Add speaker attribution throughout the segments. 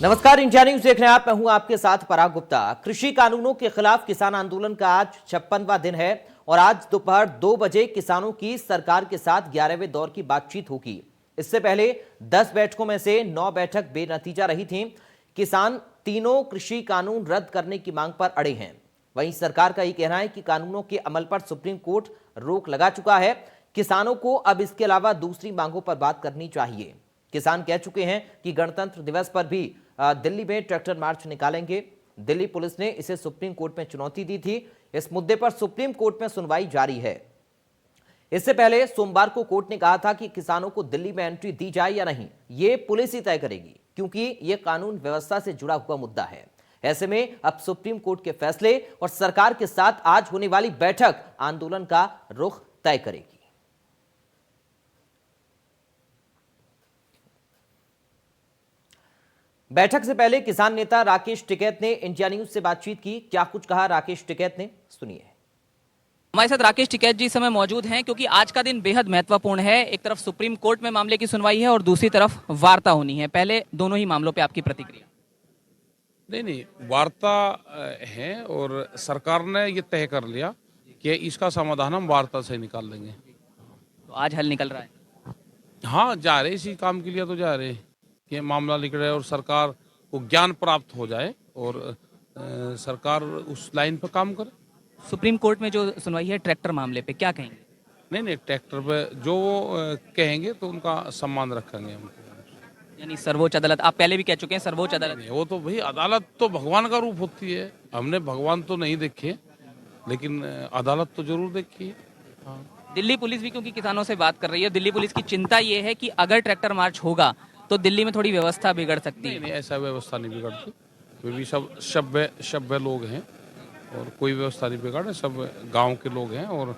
Speaker 1: नमस्कार, India news देख रहे हैं आप। मैं हूं आपके साथ पराग गुप्ता। कृषि कानूनों के खिलाफ किसान आंदोलन का आज 56वां दिन है और आज दोपहर 2 बजे किसानों की सरकार के साथ 11वें दौर की बातचीत होगी। इससे पहले 10 बैठकों में से 9 बैठक बेनतीजा रही थी। किसान तीनों कृषि कानून रद्द करने की मांग पर अड़े हैं। वहीं सरकार का यह कहना है कि कानूनों के अमल पर सुप्रीम कोर्ट रोक लगा चुका है। किसानों को अब इसके अलावा दूसरी मांगों पर बात करनी चाहिए। किसान कह चुके हैं कि गणतंत्र दिवस पर भी दिल्ली में ट्रैक्टर मार्च निकालेंगे। दिल्ली पुलिस ने इसे सुप्रीम कोर्ट में चुनौती दी थी। इस मुद्दे पर सुप्रीम कोर्ट में सुनवाई जारी है। इससे पहले सोमवार को कोर्ट ने कहा था कि किसानों को दिल्ली में एंट्री दी जाए या नहीं, यह पुलिस ही तय करेगी, क्योंकि यह कानून व्यवस्था से जुड़ा हुआ मुद्दा है। ऐसे में अब सुप्रीम कोर्ट के फैसले और सरकार के साथ आज होने वाली बैठक आंदोलन का रुख तय करेगी। बैठक से पहले किसान नेता राकेश टिकैत ने इंडिया न्यूज से बातचीत की। क्या कुछ कहा राकेश टिकैत ने, सुनिए।
Speaker 2: हमारे साथ राकेश टिकैत जी इस समय मौजूद हैं, क्योंकि आज का दिन बेहद महत्वपूर्ण है। एक तरफ सुप्रीम कोर्ट में मामले की सुनवाई है और दूसरी तरफ वार्ता होनी है। पहले दोनों ही मामलों पे आपकी प्रतिक्रिया।
Speaker 3: नहीं, वार्ता है और सरकार ने ये तय कर लिया कि इसका समाधान हम वार्ता से निकाल लेंगे।
Speaker 2: तो आज हल निकल रहा है।
Speaker 3: हाँ, जा रहे इसी काम के लिए तो जा रहे कि मामला निकले और सरकार को ज्ञान प्राप्त हो जाए और सरकार उस लाइन पर काम करे।
Speaker 2: सुप्रीम कोर्ट में जो सुनवाई है ट्रैक्टर मामले पे, क्या कहेंगे?
Speaker 3: नहीं, ट्रैक्टर पे जो वो कहेंगे तो उनका सम्मान रखेंगे हम।
Speaker 2: यानी सर्वोच्च अदालत, आप पहले भी कह चुके हैं सर्वोच्च अदालत।
Speaker 3: वो तो भाई अदालत तो भगवान का रूप होती है। हमने भगवान तो नहीं देखे, लेकिन अदालत तो जरूर देखी है। हाँ।
Speaker 2: दिल्ली पुलिस भी क्योंकि किसानों से बात कर रही है, दिल्ली पुलिस की चिंता ये है कि अगर ट्रैक्टर मार्च होगा तो दिल्ली में थोड़ी व्यवस्था बिगड़ सकती है।
Speaker 3: नहीं, ऐसा व्यवस्था नहीं बिगड़ती। वे भी सब सभ्य लोग हैं और कोई व्यवस्था नहीं बिगाड़े। सब गांव के लोग हैं और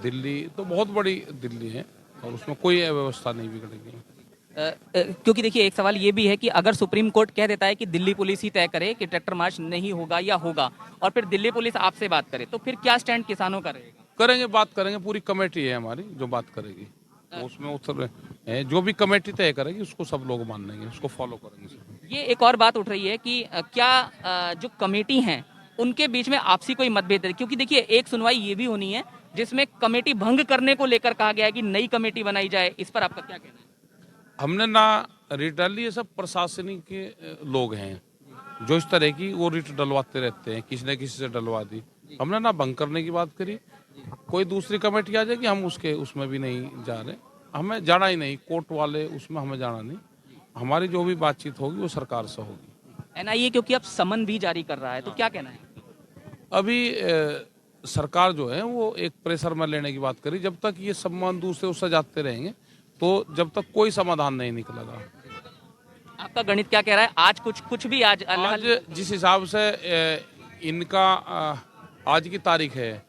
Speaker 3: दिल्ली तो बहुत बड़ी दिल्ली है और उसमें कोई व्यवस्था नहीं बिगड़ेगी।
Speaker 2: क्योंकि देखिए, एक सवाल ये भी है कि अगर सुप्रीम कोर्ट कह देता है कि दिल्ली पुलिस ही तय करे कि ट्रैक्टर मार्च नहीं होगा या होगा, और फिर दिल्ली पुलिस आपसे बात करे, तो फिर क्या स्टैंड किसानों का रहेगा?
Speaker 3: करेंगे, बात करेंगे। पूरी कमेटी है हमारी जो बात करेगी, तो उसमें उत्तर जो भी कमेटी तय करेगी उसको सब लोग मान लेंगे, उसको फॉलो करेंगे।
Speaker 2: ये एक और बात उठ रही है कि क्या जो कमेटी हैं उनके बीच में आपसी कोई मतभेद है? क्योंकि देखिए, एक सुनवाई ये भी होनी है जिसमें कमेटी भंग करने को लेकर कहा गया है कि नई कमेटी बनाई जाए। इस पर आपका क्या कहना है?
Speaker 3: हमने ना रिट डाली, ये सब प्रशासनिक के लोग हैं जो इस तरह की वो रिट डलवाते रहते हैं, किसी न किसी से डलवा दी। हमने ना भंग करने की बात करी। कोई दूसरी कमेटी आ जाएगी, हम उसमें भी नहीं जा रहे। हमें जाना ही नहीं, कोर्ट वाले उसमें हमें जाना नहीं। हमारी जो भी बातचीत होगी वो सरकार से होगी।
Speaker 2: एनआईए क्योंकि अब समन भी जारी कर रहा है, तो क्या कहना है?
Speaker 3: अभी सरकार जो है वो एक प्रेशर में लेने की बात करी। जब तक ये सम्मान दूसरे उससे जाते रहेंगे तो जब तक कोई समाधान नहीं निकलेगा।
Speaker 2: आपका गणित क्या कह रहा है? आज कुछ भी आज
Speaker 3: जिस हिसाब से इनका आज की तारीख है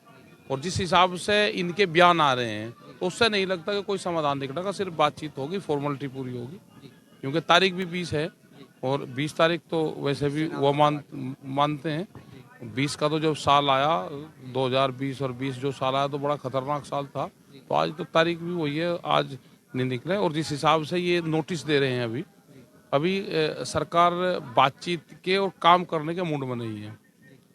Speaker 3: और जिस हिसाब से इनके बयान आ रहे हैं, तो उससे नहीं लगता कि कोई समाधान निकलेगा। सिर्फ बातचीत होगी, फॉर्मेलिटी पूरी होगी, क्योंकि तारीख भी 20 है और 20 तारीख तो वैसे भी वो मानते हैं। 20 का तो जब साल आया 2020 और 20 जो साल आया तो बड़ा खतरनाक साल था। तो आज तो तारीख भी वही है, आज नहीं निकले। और जिस हिसाब से ये नोटिस दे रहे हैं अभी सरकार बातचीत के और काम करने के मूड में नहीं है।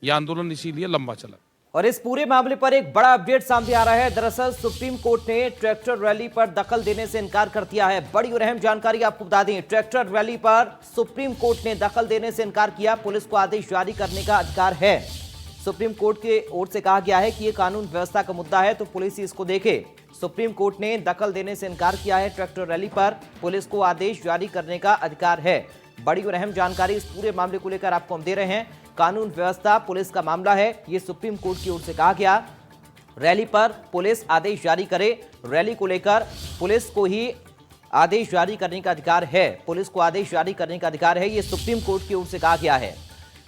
Speaker 3: यह आंदोलन इसीलिए लंबा चला।
Speaker 1: और इस पूरे मामले पर एक बड़ा अपडेट सामने आ रहा है। दरअसल सुप्रीम कोर्ट ने ट्रैक्टर रैली पर दखल देने से इनकार कर दिया है। बड़ी और अहम जानकारी आपको बता दें, ट्रैक्टर रैली पर सुप्रीम कोर्ट ने दखल देने से इनकार किया। पुलिस को आदेश जारी करने का अधिकार है। सुप्रीम कोर्ट की ओर से कहा गया है कि यह कानून व्यवस्था का मुद्दा है तो पुलिस ही इसको देखे। सुप्रीम कोर्ट ने दखल देने से इनकार किया है। ट्रैक्टर रैली पर पुलिस को आदेश जारी करने का अधिकार है। बड़ी और अहम जानकारी इस पूरे मामले को लेकर आपको हम दे रहे हैं। कानून व्यवस्था पुलिस का मामला है, यह सुप्रीम कोर्ट की ओर से कहा गया। रैली पर पुलिस आदेश जारी करे, रैली को लेकर पुलिस को ही आदेश जारी करने का अधिकार है। पुलिस को आदेश जारी करने का अधिकार है, यह सुप्रीम कोर्ट की ओर से कहा गया है।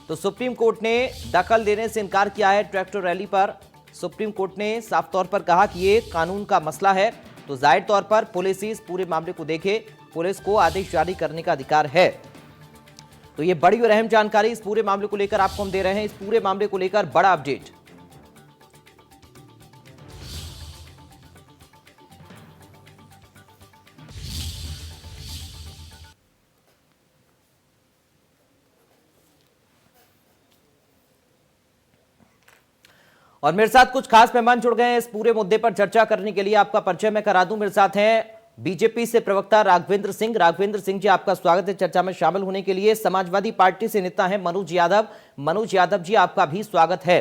Speaker 1: तो सुप्रीम कोर्ट ने दखल देने से इनकार किया है। ट्रैक्टर रैली पर सुप्रीम कोर्ट ने साफ तौर पर कहा कि यह कानून का मसला है, तो जाहिर तौर पर पुलिस ही इस पूरे मामले को देखे, पुलिस को आदेश जारी करने का अधिकार है। तो ये बड़ी और अहम जानकारी इस पूरे मामले को लेकर आपको हम दे रहे हैं। इस पूरे मामले को लेकर बड़ा अपडेट। और मेरे साथ कुछ खास मेहमान जुड़ गए हैं इस पूरे मुद्दे पर चर्चा करने के लिए। आपका परिचय मैं करा दूं, मेरे साथ हैं बीजेपी से प्रवक्ता राघवेंद्र सिंह। राघवेंद्र सिंह जी, आपका स्वागत है चर्चा में शामिल होने के लिए। समाजवादी पार्टी से नेता हैं मनोज यादव। मनोज यादव जी, आपका भी स्वागत है।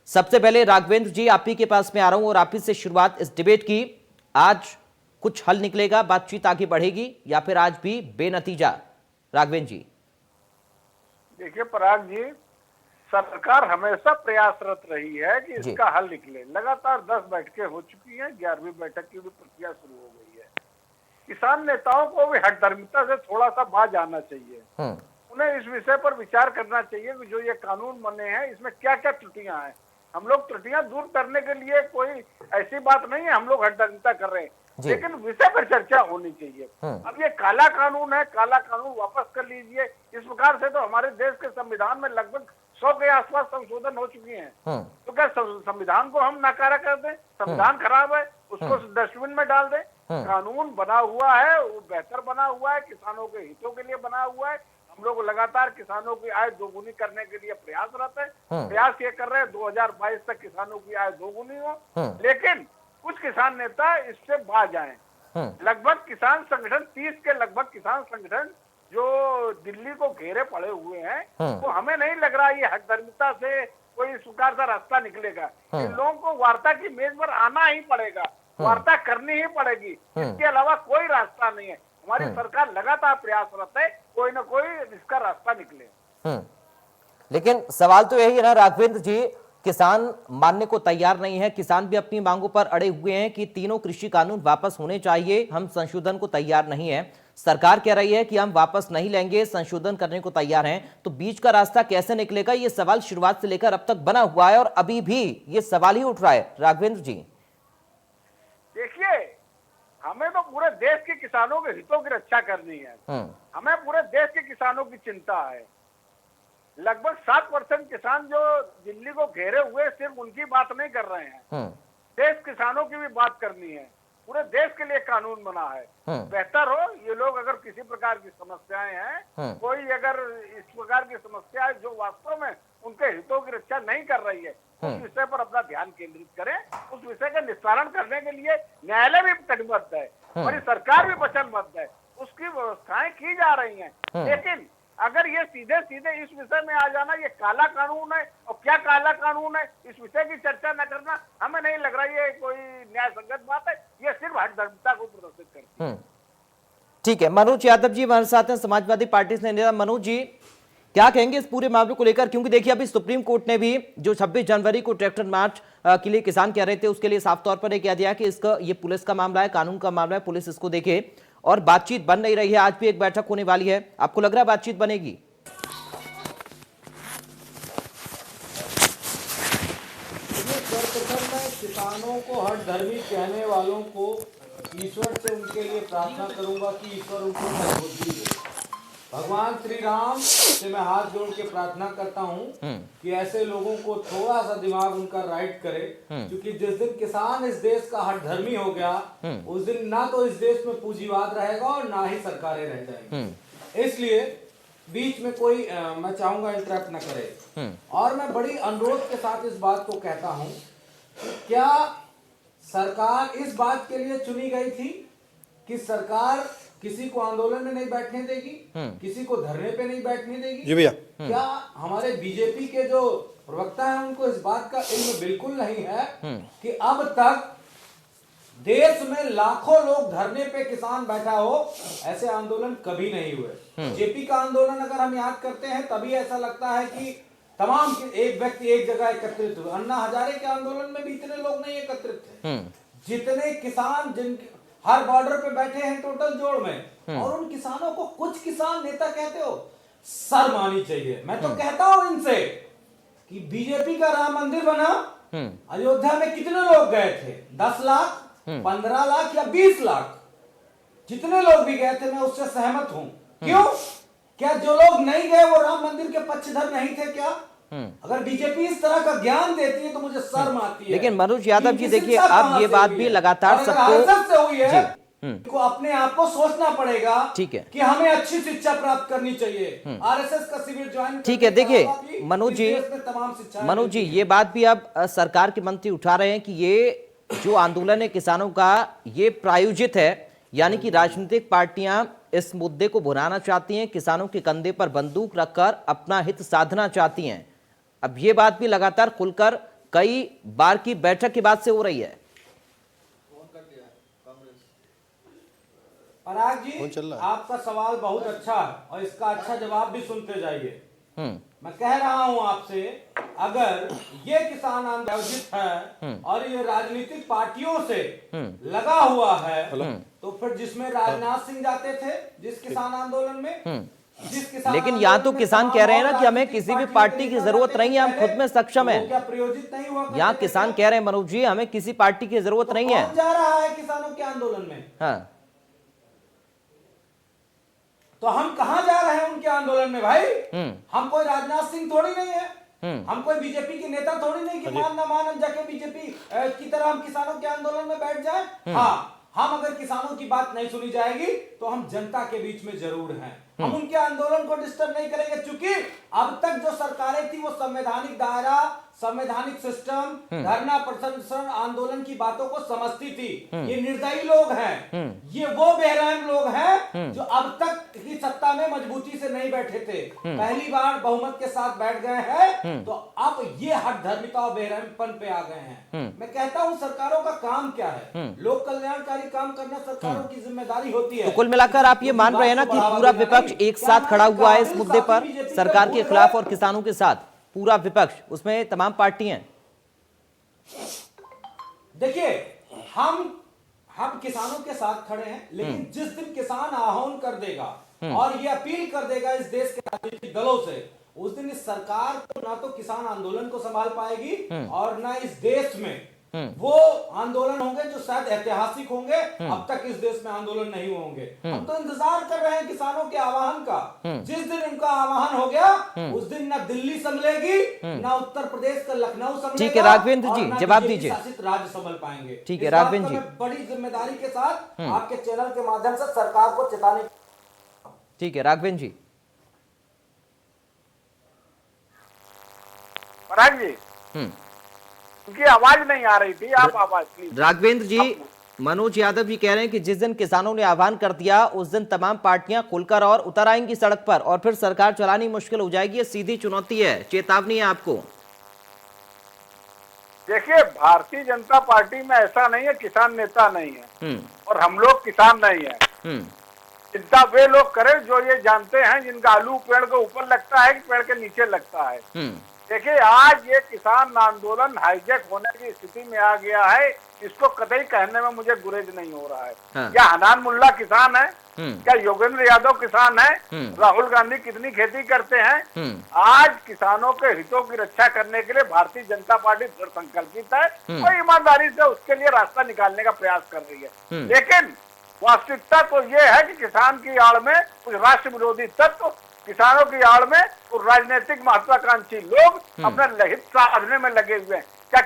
Speaker 1: सबसे पहले राघवेंद्र जी, आप ही के पास में आ रहा हूं और आप ही से शुरुआत इस डिबेट की। आज कुछ हल निकलेगा, बातचीत आगे बढ़ेगी या फिर आज भी बेनतीजा? राघवेंद्र जी।
Speaker 4: देखिए पराग जी, सरकार हमेशा प्रयासरत रही है कि इसका हल निकले। लगातार 10 बैठकें हो चुकी हैं, 11वीं बैठक की भी प्रक्रिया शुरू हो गई है। किसान नेताओं को भी हठधर्मिता से थोड़ा सा बाज आना चाहिए। उन्हें इस विषय पर विचार करना चाहिए कि जो ये कानून बने हैं इसमें क्या क्या त्रुटियां हैं। हम लोग त्रुटियां दूर करने के लिए कोई ऐसी बात नहीं है हम लोग हठधर्मिता कर रहे हैं, लेकिन विषय पर चर्चा होनी चाहिए। अब ये काला कानून है, काला कानून वापस कर लीजिए। इस प्रकार से तो हमारे देश के संविधान में लगभग 100 के आसपास संशोधन हो चुके हैं। तो क्या संविधान को हम नकारा कर दें? संविधान खराब है, उसको डस्टबिन में डाल दें? कानून बना हुआ है, वो बेहतर बना हुआ है, किसानों के हितों के लिए बना हुआ है। हम लोग लगातार किसानों की आय दोगुनी करने के लिए प्रयासरत है। प्रयास ये कर रहे हैं 2022 तक किसानों की आय दोगुनी हो, लेकिन कुछ किसान नेता इससे बाज आए। लगभग किसान संगठन 30 के लगभग किसान संगठन जो दिल्ली को घेरे पड़े हुए हैं, तो हमें नहीं लग रहा ये हठधर्मिता से कोई स्वीकार सा रास्ता निकलेगा। इन लोगों को वार्ता की मेज पर आना ही पड़ेगा, वार्ता करनी ही पड़ेगी। इसके अलावा कोई रास्ता नहीं है। हमारी सरकार लगातार प्रयासरत है, कोई ना कोई इसका रास्ता निकले।
Speaker 1: लेकिन सवाल तो यही है ना राघवेंद्र जी, किसान मानने को तैयार नहीं है। किसान भी अपनी मांगों पर अड़े हुए हैं कि तीनों कृषि कानून वापस होने चाहिए, हम संशोधन को तैयार नहीं है। सरकार कह रही है कि हम वापस नहीं लेंगे, संशोधन करने को तैयार हैं। तो बीच का रास्ता कैसे निकलेगा, ये सवाल शुरुआत से लेकर अब तक बना हुआ है और अभी भी ये सवाल ही उठ रहा है। राघवेंद्र जी
Speaker 4: देखिए, हमें तो पूरे देश के किसानों के हितों की रक्षा करनी है। हमें पूरे देश के किसानों की चिंता है। लगभग 7% किसान जो दिल्ली को घेरे हुए, सिर्फ उनकी बात नहीं कर रहे हैं, देश किसानों की भी बात करनी है। पूरे देश के लिए कानून बना है। बेहतर हो ये लोग अगर किसी प्रकार की समस्याएं हैं, कोई अगर इस प्रकार की समस्याएं जो वास्तव में उनके हितों की रक्षा नहीं कर रही है, उस विषय पर अपना ध्यान केंद्रित करें। उस विषय का निस्तारण करने के लिए न्यायालय भी कटिबद्ध है, हमारी सरकार भी वचनबद्ध है, उसकी व्यवस्थाएं की जा रही हैं। लेकिन अगर ये सीधे सीधे इस विषय में आ जाना, ये काला कानून है और क्या काला कानून है, इस विषय की चर्चा न करना, हमें नहीं लग रहा ये कोई न्याय संगत बात है। ये सिर्फ हठधर्मिता को प्रदर्शित करती है।
Speaker 1: ठीक है, मनोज यादव जी हमारे साथ हैं, समाजवादी पार्टी से नेता। मनोज जी, क्या कहेंगे इस पूरे मामले को लेकर? क्योंकि देखिए अभी सुप्रीम कोर्ट ने भी जो 26 जनवरी को ट्रैक्टर मार्च के लिए किसान कह रहे थे, उसके लिए साफ तौर पर यह कह दिया कि इसका ये पुलिस का मामला है, कानून का मामला है, पुलिस इसको देखे। और बातचीत बन नहीं रही है। आज भी एक बैठक होने वाली है, आपको लग रहा है बातचीत बनेगी?
Speaker 5: सर्वप्रथम मैं किसानों को हठधर्मी कहने वालों को ईश्वर से उनके लिए प्रार्थना करूंगा कि ईश्वर उनको सद्बुद्धि दे। भगवान श्री राम से मैं हाथ जोड़ के प्रार्थना करता हूं कि ऐसे लोगों को थोड़ा सा दिमाग उनका राइट करे, क्योंकि जिस दिन किसान इस देश का हठधर्मी हो गया, उस दिन ना तो इस देश में पूंजीवाद रहेगा और ना ही सरकारें रह जाएंगी। इसलिए बीच में कोई मैं चाहूंगा इंटरप्ट न करे। और मैं बड़ी अनुरोध के साथ इस बात को कहता हूं, क्या सरकार इस बात के लिए चुनी गई थी कि सरकार किसी को आंदोलन में नहीं बैठने देगी, किसी को धरने पे नहीं बैठने देगी?
Speaker 6: जी भैया।
Speaker 5: क्या हमारे बीजेपी के जो प्रवक्ता हैं उनको इस बात का इल्म बिल्कुल नहीं है कि अब तक देश में लाखों लोग धरने पे किसान बैठा हो, ऐसे आंदोलन कभी नहीं हुए। जेपी का आंदोलन अगर हम याद करते हैं, तभी ऐसा लगता है कि तमाम एक व्यक्ति एक जगह एकत्रित हुए। अन्ना हजारे के आंदोलन में भी इतने लोग नहीं एकत्रित थे जितने किसान जिन हर बॉर्डर पे बैठे हैं टोटल जोड़ में। और उन किसानों को कुछ किसान नेता कहते हो, शर्म आनी चाहिए। मैं तो कहता हूं इनसे कि बीजेपी का राम मंदिर बना, अयोध्या में कितने लोग गए थे? 10 लाख, 15 लाख या 20 लाख? जितने लोग भी गए थे मैं उससे सहमत हूं। क्यों? क्या जो लोग नहीं गए वो राम मंदिर के पक्षधर नहीं थे क्या? अगर बीजेपी इस तरह का ज्ञान देती है तो मुझे शर्म आती है।
Speaker 1: लेकिन मनोज यादव जी देखिए, अब ये बात भी लगातार सबको
Speaker 5: से हुई है को अपने आप को सोचना पड़ेगा,
Speaker 1: ठीक है,
Speaker 5: कि हमें अच्छी शिक्षा प्राप्त करनी चाहिए। आरएसएस का शिविर ज्वाइन,
Speaker 1: ठीक है। देखिए मनोज जी,
Speaker 5: तमाम शिक्षा,
Speaker 1: मनोज जी, ये बात भी अब सरकार के मंत्री उठा रहे हैं कि ये जो आंदोलन है किसानों का, ये प्रायोजित है, यानी कि राजनीतिक पार्टियां इस मुद्दे को भुनाना चाहती हैं, किसानों के कंधे पर बंदूक रखकर अपना हित साधना चाहती हैं। अब ये बात भी लगातार खुलकर कई बार की बैठक के बाद से हो रही है।
Speaker 5: पराग जी, आपका सवाल बहुत अच्छा है और इसका अच्छा जवाब भी सुनते जाइए। मैं कह रहा हूं आपसे, अगर ये किसान आंदोलन आयोजित है और ये राजनीतिक पार्टियों से लगा हुआ है, तो फिर जिसमें राजनाथ सिंह जाते थे जिस किसान आंदोलन में,
Speaker 1: लेकिन यहाँ तो किसान कह रहे हैं ना कि हमें किसी भी पार्टी की जरूरत नहीं है, हम खुद में सक्षम हैं।
Speaker 5: क्या प्रयोजित नहीं हुआ?
Speaker 1: यहाँ किसान कह रहे हैं मनोज जी, हमें किसी पार्टी की जरूरत नहीं है।
Speaker 5: कौन जा रहा है किसानों के आंदोलन में?
Speaker 1: हाँ,
Speaker 5: तो हम कहां जा रहे हैं उनके आंदोलन में भाई? हम कोई राजनाथ सिंह थोड़ी नहीं है, हम कोई बीजेपी के नेता थोड़ी नहीं कि मान ना मान हम जाके बीजेपी की तरह हम किसानों के आंदोलन में बैठ जाएं। हाँ, हम अगर किसानों की बात नहीं सुनी जाएगी तो हम जनता के बीच में जरूर हैं। हम उनके आंदोलन को डिस्टर्ब नहीं करेंगे, क्योंकि अब तक जो सरकारें थी वो संवैधानिक दायरा, संवैधानिक सिस्टम, धरना प्रदर्शन आंदोलन की बातों को समझती थी। ये निर्दयी लोग हैं, ये वो बेरहम लोग हैं जो अब तक की सत्ता में मजबूती से नहीं बैठे थे, पहली बार बहुमत के साथ बैठ गए हैं, तो अब ये हठधर्मिता और बेरहमपन पे आ गए हैं। मैं कहता हूं सरकारों का काम क्या है? लोक कल्याणकारी काम करना सरकारों की जिम्मेदारी होती है।
Speaker 1: तो कुल मिलाकर आप ये मान रहे हैं ना कि पूरा विपक्ष एक साथ खड़ा हुआ है इस मुद्दे पर, सरकार के खिलाफ और किसानों के साथ पूरा विपक्ष, उसमें तमाम पार्टियां।
Speaker 5: देखिए, हम किसानों के साथ खड़े हैं, लेकिन जिस दिन किसान आह्वान कर देगा और ये अपील कर देगा इस देश के राजनीतिक दलों से, उस दिन इस सरकार को ना तो किसान आंदोलन को संभाल पाएगी और ना इस देश में वो आंदोलन होंगे जो शायद ऐतिहासिक होंगे। अब तक इस देश में आंदोलन नहीं होंगे। हम तो इंतजार कर रहे हैं किसानों के आह्वान का। जिस दिन इनका आह्वान हो गया, उस दिन ना दिल्ली संभलेगी, ना उत्तर प्रदेश का लखनऊ संभलेगा।
Speaker 1: ठीक है राघवेंद्र जी, जवाब दीजिए।
Speaker 5: शासित राज्य संभल पाएंगे।
Speaker 1: ठीक है राघवेंद्र जी,
Speaker 5: बड़ी जिम्मेदारी के साथ आपके चैनल के माध्यम से सरकार को चेताने।
Speaker 1: ठीक है राघवेंद्र जी।
Speaker 4: पराग जी, उनकी आवाज नहीं आ रही थी, आप आवाज प्लीज।
Speaker 1: राघवेंद्र जी, मनोज यादव जी कह रहे हैं कि जिस दिन किसानों ने आह्वान कर दिया उस दिन तमाम पार्टियां खुलकर और उतर आएंगी सड़क पर और फिर सरकार चलानी मुश्किल हो जाएगी। ये सीधी चुनौती है, चेतावनी है आपको।
Speaker 4: देखिए, भारतीय जनता पार्टी में ऐसा नहीं है किसान नेता नहीं है और हम लोग किसान नहीं है। चिंता वे लोग करें जो ये जानते हैं, जिनका आलू पेड़ के ऊपर लगता है कि पेड़ के नीचे लगता है। देखिए, आज ये किसान आंदोलन हाईजैक होने की स्थिति में आ गया है, इसको कतई कहने में मुझे गुरेज नहीं हो रहा है। क्या हनान मुल्ला किसान है? क्या योगेंद्र यादव किसान है? राहुल गांधी कितनी खेती करते हैं? आज किसानों के हितों की रक्षा करने के लिए भारतीय जनता पार्टी दृढ़ संकल्पित है और ईमानदारी से उसके लिए रास्ता निकालने का प्रयास कर रही है। लेकिन वास्तविकता तो ये है कि किसान की आड़ में कुछ राष्ट्र विरोधी तत्व, किसानों की आड़ में और राजनीतिक महत्वाकांक्षी लोग अपने हित साधने में लगे हुए हैं। क्या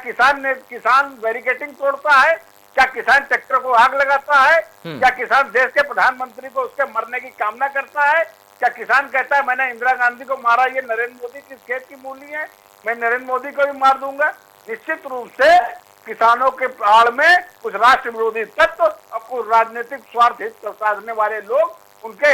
Speaker 4: किसान बैरिकेडिंग तोड़ता है? क्या किसान ट्रैक्टर को आग लगाता है? क्या किसान देश के प्रधानमंत्री को उसके मरने की कामना करता है? क्या किसान कहता है मैंने इंदिरा गांधी को मारा, ये नरेंद्र मोदी किस खेत की मूली है, मैं नरेंद्र मोदी को भी मार दूंगा? निश्चित रूप से किसानों के आड़ में कुछ राष्ट्र विरोधी तत्व और कुछ राजनीतिक स्वार्थ हित साधने वाले लोग उनके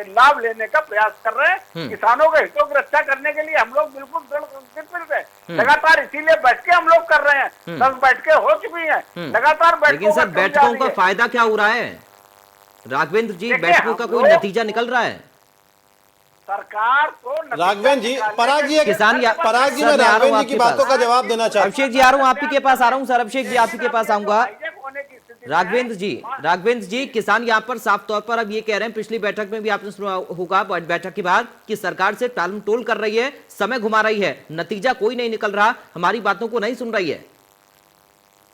Speaker 4: लाभ लेने का प्रयास कर रहे हैं। किसानों के हितों की रक्षा करने के लिए हम लोग बिल्कुल दृढ़ संकल्पित हैं। लगातार इसीलिए बैठकें हम लोग कर रहे हैं। 10 बैठकें हो चुकी हैं, लगातार बैठकों।
Speaker 1: लेकिन सर, बैठकों का फायदा क्या हो रहा है राघवेंद्र जी? बैठकों का कोई नतीजा निकल रहा है?
Speaker 4: सरकार को
Speaker 6: राघवेंद्र जी, पराग जी,
Speaker 1: किसान
Speaker 6: पराग जी, मैं राघवेंद्र जी की बातों का जवाब देना चाहता हूं।
Speaker 1: अभिषेक जी आ रहा हूं, आप ही के पास आ रहा हूं सर। अभिषेक जी, आप ही के पास आऊंगा। राघवेंद्र जी, किसान यहाँ पर साफ तौर पर अब ये कह रहे हैं, पिछली बैठक में भी आपने सुना होगा बैठक के बाद, कि सरकार से टालमटोल कर रही है, समय घुमा रही है, नतीजा कोई नहीं निकल रहा, हमारी बातों को नहीं सुन रही है।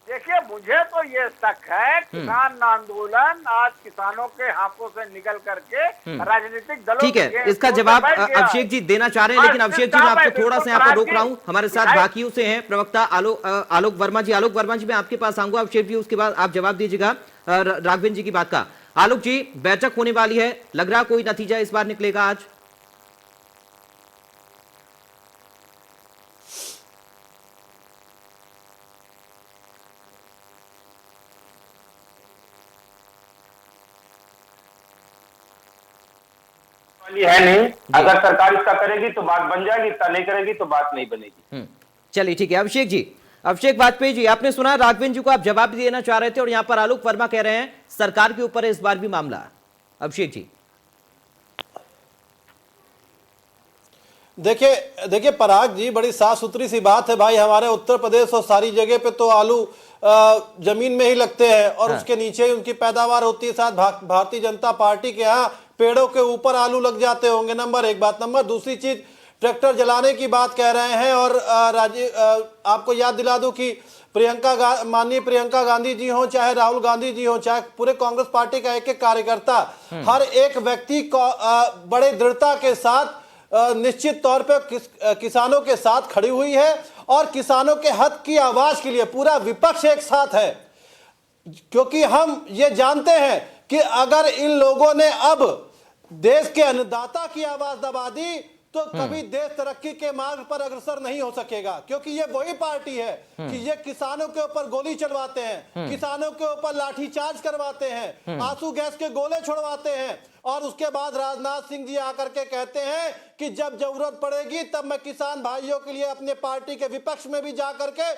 Speaker 4: देखिए, मुझे तो ये शक है किसान आंदोलन आज किसानों के हाथों से निकल करके राजनीतिक दलों।
Speaker 1: ठीक है, इसका जवाब अभिषेक जी देना चाह रहे हैं, लेकिन अभिषेक जी मैं आपको थोड़ा सा यहाँ पर रोक रहा हूँ। हमारे साथ बाकियों से हैं प्रवक्ता आलोक वर्मा जी। आलोक वर्मा जी, मैं आपके पास आऊंगा। अभिषेक जी, उसके बाद आप जवाब दीजिएगा। राघवेंद्र जी की बात का। आलोक जी, बैठक होने वाली है, लग रहा कोई नतीजा इस बार निकलेगा आज?
Speaker 7: है नहीं, अगर सरकार इसका करेगी तो बात बन जाएगी, इसका नहीं करेगी तो बात नहीं बनेगी।
Speaker 1: चलिए ठीक है। अभिषेक जी, अभिषेक वाजपेयी जी, आपने सुना राघवेंद्र जी को आप जवाब भी देना चाह रहे थे और यहां पर आलोक वर्मा कह रहे हैं सरकार के ऊपर है इस बार भी मामला। अभिषेक जी,
Speaker 6: देखिए पराग जी, बड़ी साफ सुथरी सी बात है भाई। हमारे उत्तर प्रदेश और सारी जगह पे तो आलू जमीन में ही लगते हैं और उसके नीचे ही उनकी पैदावार होती है। साथ भारतीय जनता पार्टी के यहाँ पेड़ों के ऊपर आलू लग जाते होंगे, नंबर एक बात। नंबर दूसरी चीज, ट्रैक्टर जलाने की बात कह रहे हैं और आपको याद दिला दूं कि माननीय प्रियंका गांधी जी हो, चाहे राहुल गांधी जी हो, चाहे पूरे कांग्रेस पार्टी का एक एक कार्यकर्ता, हर एक व्यक्ति को बड़े दृढ़ता के साथ निश्चित तौर पे किसानों के साथ खड़ी हुई है और किसानों के हक की आवाज के लिए पूरा विपक्ष एक साथ है। क्योंकि हम ये जानते हैं कि अगर इन लोगों ने अब देश के अन्नदाता की आवाज दबा दी तो कभी देश तरक्की के मार्ग पर अग्रसर नहीं हो सकेगा। क्योंकि ये वही पार्टी है कि ये किसानों के ऊपर गोली चलवाते हैं, किसानों के ऊपर लाठीचार्ज करवाते हैं, आंसू गैस के गोले छोड़वाते हैं और उसके बाद राजनाथ सिंह जी आकर के कहते हैं कि जब जरूरत पड़ेगी तब मैं किसान भाइयों के लिए अपने पार्टी के विपक्ष में भी जाकर के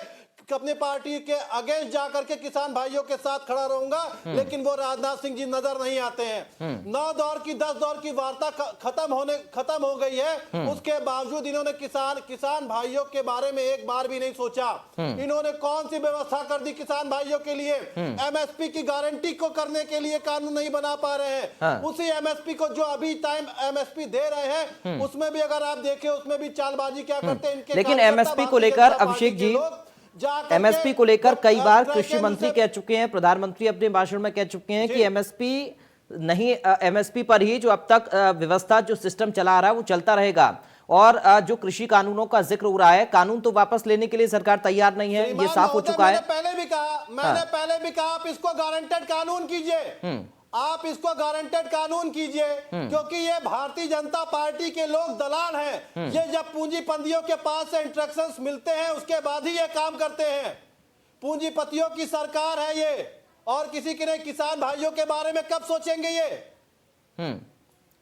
Speaker 6: अपने पार्टी के अगेंस्ट जाकर के किसान भाइयों के साथ खड़ा रहूंगा। लेकिन वो राजनाथ सिंह जी नजर नहीं आते हैं। 9 दौर की 10 दौर की वार्ता खत्म हो गई है, उसके बावजूद इन्होंने किसान भाइयों के बारे में एक बार भी नहीं सोचा। इन्होंने कौन सी व्यवस्था कर दी किसान भाइयों के लिए? एमएसपी की गारंटी को करने के लिए कानून नहीं बना पा रहे हैं। उसी एमएसपी को जो अभी टाइम एमएसपी दे रहे हैं उसमें भी अगर आप देखें उसमें भी चालबाजी क्या करते हैं इनके।
Speaker 1: लेकिन एमएसपी को लेकर अभिषेक जी, एमएसपी को लेकर कई बार कृषि मंत्री कह चुके हैं, प्रधानमंत्री अपने भाषण में कह चुके हैं कि एमएसपी नहीं, एमएसपी पर ही जो अब तक व्यवस्था जो सिस्टम चला आ रहा है वो चलता रहेगा। और जो कृषि कानूनों का जिक्र हो रहा है, कानून तो वापस लेने के लिए सरकार तैयार नहीं है, ये साफ हो चुका है।
Speaker 6: मैंने पहले भी कहा आप इसको गारंटेड कानून कीजिए, आप इसको गारंटेड कानून कीजिए। क्योंकि ये भारतीय जनता पार्टी के लोग दलाल हैं। ये जब पूंजीपतियों के पास से इंस्ट्रक्शंस मिलते हैं उसके बाद ही ये काम करते हैं। पूंजीपतियों की सरकार है ये, और किसी के किसान भाइयों के बारे में कब सोचेंगे ये?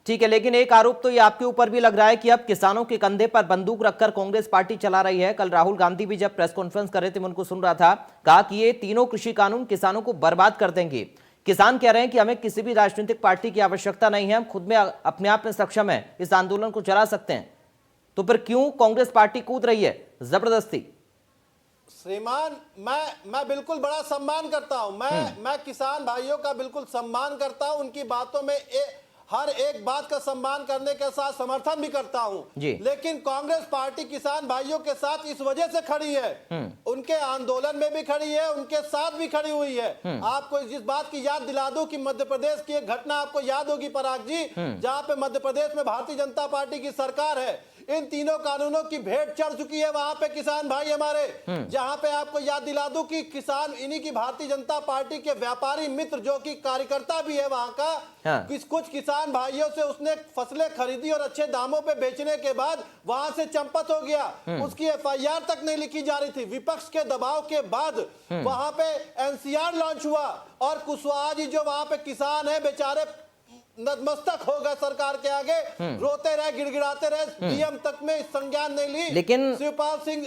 Speaker 1: ठीक है, लेकिन एक आरोप तो ये आपके ऊपर भी लग रहा है कि अब किसानों के कंधे पर बंदूक रखकर कांग्रेस पार्टी चला रही है। कल राहुल गांधी भी जब प्रेस कॉन्फ्रेंस कर रहे थे, मैं उनको सुन रहा था, कहा कि ये तीनों कृषि कानून किसानों को बर्बाद कर देंगे। किसान कह रहे हैं कि हमें किसी भी राजनीतिक पार्टी की आवश्यकता नहीं है, हम खुद में अपने आप में सक्षम हैं, इस आंदोलन को चला सकते हैं। तो फिर क्यों कांग्रेस पार्टी कूद रही है जबरदस्ती?
Speaker 6: श्रीमान, मैं बिल्कुल बड़ा सम्मान करता हूं। मैं किसान भाइयों का बिल्कुल सम्मान करता हूं, उनकी बातों में हर एक बात का सम्मान करने के साथ समर्थन भी करता हूं। लेकिन कांग्रेस पार्टी किसान भाइयों के साथ इस वजह से खड़ी है, उनके आंदोलन में भी खड़ी है, उनके साथ भी खड़ी हुई है। आपको जिस बात की याद दिला दूं कि मध्य प्रदेश की एक घटना आपको याद होगी पराग जी, जहां पे मध्य प्रदेश में भारतीय जनता पार्टी की सरकार है, इन तीनों कानूनों की भेंट चढ़ चुकी है वहां पे किसान भाई हमारे। जहां पे आपको याद दिला दूं कि किसान इन्हीं की भारतीय जनता पार्टी के व्यापारी मित्र जो कि कार्यकर्ता भी है वहां का, कुछ किसान भाइयों से उसने फसलें खरीदी और अच्छे दामों पे बेचने के बाद वहां से चंपत हो गया, उसकी एफआईआर तक नहीं लिखी जा रही थी। विपक्ष के दबाव के बाद वहां पे एनसीआर लॉन्च हुआ और कुशवाहा जी जो वहां पे किसान है बेचारे नतमस्तक हो गए सरकार के आगे, रोते रहे, गिड़गिड़ाते रहे, डीएम तक में संज्ञान नहीं ली।
Speaker 1: लेकिन
Speaker 6: शिवपाल सिंह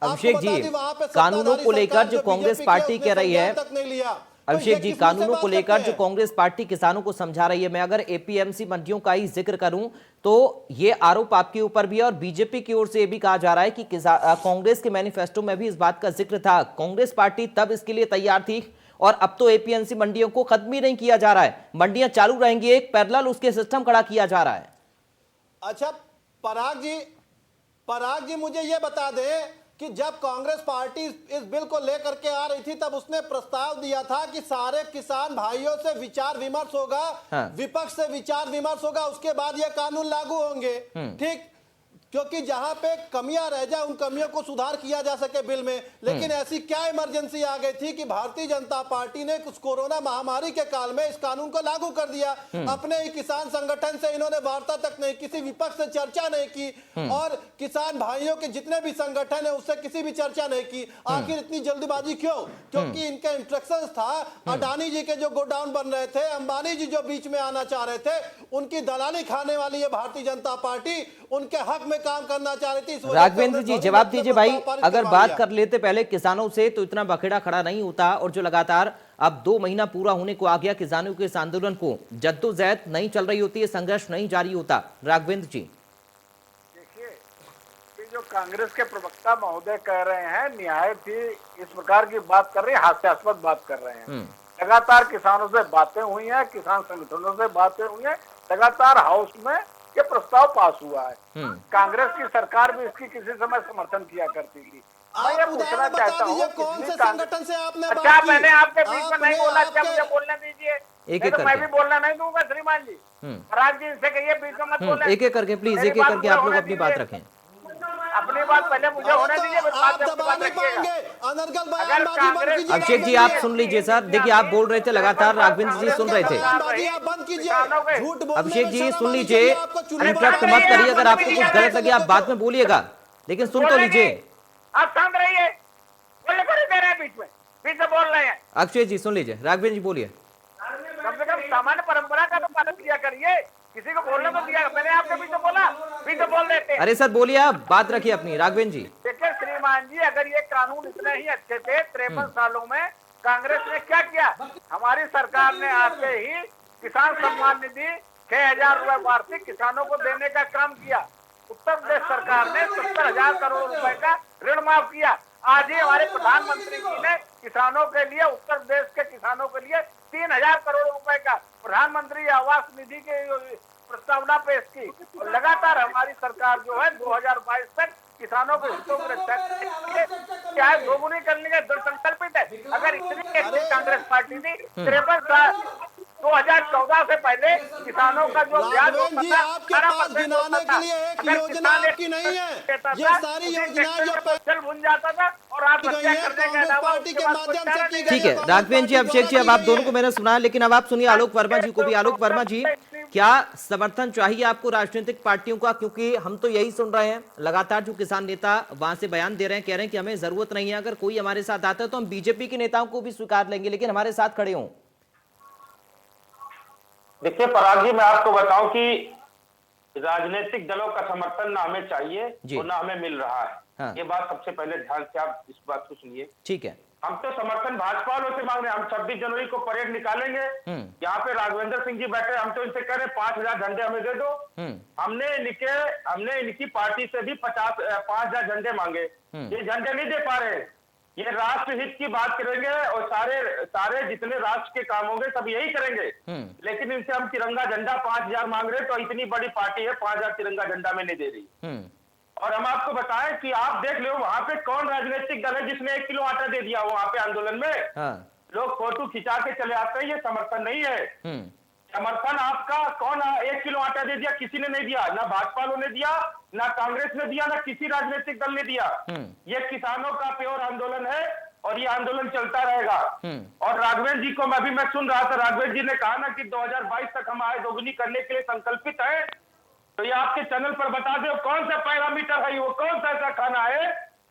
Speaker 1: अभिषेक जी, कानूनों को लेकर जो कांग्रेस पार्टी कह रही है,
Speaker 6: तक नहीं लिया।
Speaker 1: अभिषेक जी, कानूनों को लेकर जो कांग्रेस पार्टी किसानों को समझा रही है, मैं अगर एपीएमसी मंडियों का ही जिक्र करूं तो ये आरोप आपके ऊपर भी है और बीजेपी की ओर से ये भी कहा जा रहा है कि कांग्रेस के मैनिफेस्टो में भी इस बात का जिक्र था। कांग्रेस पार्टी तब इसके लिए तैयार थी और अब तो एपीएमसी मंडियों को खत्म ही नहीं किया जा रहा है, मंडियां चालू रहेंगी, एक पैरेलल उसके सिस्टम खड़ा किया जा रहा है।
Speaker 6: अच्छा पराग जी मुझे ये बता दें कि जब कांग्रेस पार्टी इस बिल को लेकर के आ रही थी तब उसने प्रस्ताव दिया था कि सारे किसान भाइयों से विचार विमर्श होगा, विपक्ष से विचार विमर्श होगा, उसके बाद ये कानून लागू होंगे। ठीक क्योंकि जहां पे कमियां रह जाए उन कमियों को सुधार किया जा सके बिल में। लेकिन ऐसी क्या इमरजेंसी आ गई थी कि भारतीय जनता पार्टी ने कुछ कोरोना महामारी के काल में इस कानून को लागू कर दिया। अपने ही किसान संगठन से इन्होंने वार्ता तक नहीं, किसी विपक्ष से चर्चा नहीं की और किसान भाइयों के जितने भी संगठन है उससे किसी भी चर्चा नहीं की। आखिर इतनी जल्दबाजी क्यों? क्योंकि इनका इंस्ट्रक्शन था, अडानी जी के जो गोडाउन बन रहे थे, अंबानी जी जो बीच में आना चाह रहे थे, उनकी दलाली खाने वाली है भारतीय जनता पार्टी, उनके हक में काम करना चाह रही थी।
Speaker 1: राघवेंद्र जी जवाब दीजिए भाई, अगर बात कर लेते पहले किसानों से तो इतना बखेड़ा खड़ा नहीं होता, और जो लगातार अब 2 महीना पूरा होने को आ गया किसानों के इस आंदोलन को, जद्दोजहद नहीं चल रही होती है, संघर्ष नहीं जारी होता। राघवेंद्र जी
Speaker 4: देखिए, ये जो कांग्रेस के प्रवक्ता महोदय कह रहे हैं, निहायत ही इस प्रकार की बात कर रहे हैं, हास्यास्पद बात कर रहे हैं। लगातार किसानों से बातें हुई हैं, किसान संगठनों से बातें हुई हैं, लगातार हाउस में ये प्रस्ताव पास हुआ है। कांग्रेस की सरकार भी इसकी किसी समय समर्थन किया करती थी। मैं ये पूछना चाहता हूँ,
Speaker 6: कौन से संगठन से आपने बात
Speaker 4: अच्छा,
Speaker 6: की?
Speaker 4: मैंने आपके बीच में नहीं बोला, क्या मुझे बोलने दीजिए।
Speaker 1: एक
Speaker 4: तो मैं भी बोलना नहीं दूंगा श्रीमान जी। पराग जी इनसे कहिए बीच में मत बोले।
Speaker 1: एक एक करके प्लीज, एक एक करके आप लोग अपनी बात रखें।
Speaker 4: अपनी बात पहले मुझे होने दीजिए, फिर
Speaker 6: आप
Speaker 4: बात
Speaker 6: दबा नहीं पाएंगे। अनर्गल बयानबाजी बंद
Speaker 4: कांग्रेस-
Speaker 6: कीजिए।
Speaker 1: अभिषेक जी आप सुन लीजिए सर, देखिए आप बोल रहे थे लगातार, राघवेंद्र जी सुन रहे थे।
Speaker 6: बयानबाजी आप बंद कीजिए। झूठ बोलने
Speaker 1: अभिषेक
Speaker 6: में
Speaker 1: जी
Speaker 6: शर्म
Speaker 1: सुन
Speaker 6: आनी
Speaker 1: लीजिए,
Speaker 6: चाहिए आपको। चुनाव
Speaker 1: इंटरप्ट
Speaker 6: में
Speaker 1: मत करिए, अगर आपको कुछ गलत लगे आप बाद में बोलिएगा, लेकिन सुन तो लीजिए।
Speaker 4: आप शांत रहिए, बोलने को नहीं दे रहे हैं बीच में बोल रहे हैं।
Speaker 1: अक्षय जी सुन लीजिए, राघवेंद्र जी बोलिए।
Speaker 4: कम से कम सामान्य परंपरा का तो पालन किया करिए, किसी को बोलने तो दिया। मैंने आपके बीच में बोला, बीच में बोल देते हैं।
Speaker 1: अरे सर बोलिए, आप बात रखिए अपनी। राघवेंद्र जी
Speaker 4: देखिए श्रीमान जी, अगर ये कानून इतने ही अच्छे थे, 53 सालों में कांग्रेस ने क्या किया? हमारी सरकार ने आते ही किसान सम्मान निधि 6,000 रुपए वार्षिक किसानों को देने का काम किया। उत्तर प्रदेश सरकार ने 70,000 करोड़ रुपए का ऋण माफ किया। आज ही हमारे प्रधानमंत्री जी ने किसानों के लिए, उत्तर प्रदेश के किसानों के लिए 3,000 करोड़ रुपए का प्रधानमंत्री आवास निधि के प्रस्तावना पेश की। और लगातार हमारी सरकार जो है 2022 तक किसानों के हितों की रक्षा क्या है, दोगुनी करने का दृढ़ संकल्पित है। अगर इतनी अच्छी कांग्रेस पार्टी थी, 53 साल 2014 से पहले किसानों का जो ब्याज
Speaker 6: राघवेंद्र जी, आपके पास गिनाने के लिए एक योजना आपकी नहीं है। ये सारी योजनाएं जो
Speaker 4: जल भुन जाता था और आप हत्या करने के
Speaker 6: कांग्रेस
Speaker 4: अलावा
Speaker 6: पार्टी के माध्यम से की गई।
Speaker 1: ठीक है राघवेंद्र जी, अभिषेक जी, अब आप दोनों को मैंने सुना, लेकिन अब आप सुनिए आलोक वर्मा जी को भी। आलोक वर्मा जी, क्या समर्थन चाहिए आपको राजनीतिक पार्टियों का? क्योंकि हम तो यही सुन रहे हैं लगातार, जो किसान नेता वहां से बयान दे रहे हैं, कह रहे हैं कि हमें जरूरत नहीं है, अगर कोई हमारे साथ आता है तो हम बीजेपी के नेताओं को भी स्वीकार लेंगे, लेकिन हमारे साथ खड़े हों।
Speaker 7: देखिए पराग जी, मैं आपको बताऊं कि राजनीतिक दलों का समर्थन ना हमें चाहिए और ना हमें मिल रहा है।
Speaker 1: हाँ।
Speaker 7: ये बात सबसे पहले ध्यान से आप इस बात को सुनिए।
Speaker 1: ठीक है।
Speaker 7: हम तो समर्थन भाजपा वालों से मांग रहे हैं। हम 26 जनवरी को परेड निकालेंगे। यहाँ पे राघवेंद्र सिंह जी बैठे, हम तो इनसे कह रहे हैं 5,000 झंडे हमें दे दो। हमने इनकी पार्टी से भी 5,000 झंडे मांगे, ये झंडे नहीं दे पा रहे। ये राष्ट्र हित की बात करेंगे और सारे जितने राष्ट्र के काम होंगे सब यही करेंगे, लेकिन इनसे हम तिरंगा झंडा 5,000 मांग रहे हैं। तो इतनी बड़ी पार्टी है, 5,000 तिरंगा झंडा में नहीं दे रही। और हम आपको बताएं कि आप देख लो वहां पे कौन राजनीतिक दल है जिसने 1 किलो आटा दे दिया वहां पे आंदोलन में।
Speaker 1: हाँ।
Speaker 7: लोग फोटो खिंचा के चले आते हैं, ये समर्थन नहीं है। समर्थन आपका कौन 1 किलो आटा दे दिया? किसी ने नहीं दिया, ना भाजपा वालों ने दिया, ना कांग्रेस ने दिया, ना किसी राजनीतिक दल ने दिया। ये किसानों का प्योर आंदोलन है और ये आंदोलन चलता रहेगा। और राघवेंद्र जी को मैं सुन रहा था, राघवेंद्र जी ने कहा ना कि 2022 तक हम आय दोगुनी करने के लिए संकल्पित है। तो ये आपके चैनल पर बता दो कौन सा पैरामीटर है, वो कौन सा ऐसा खाना है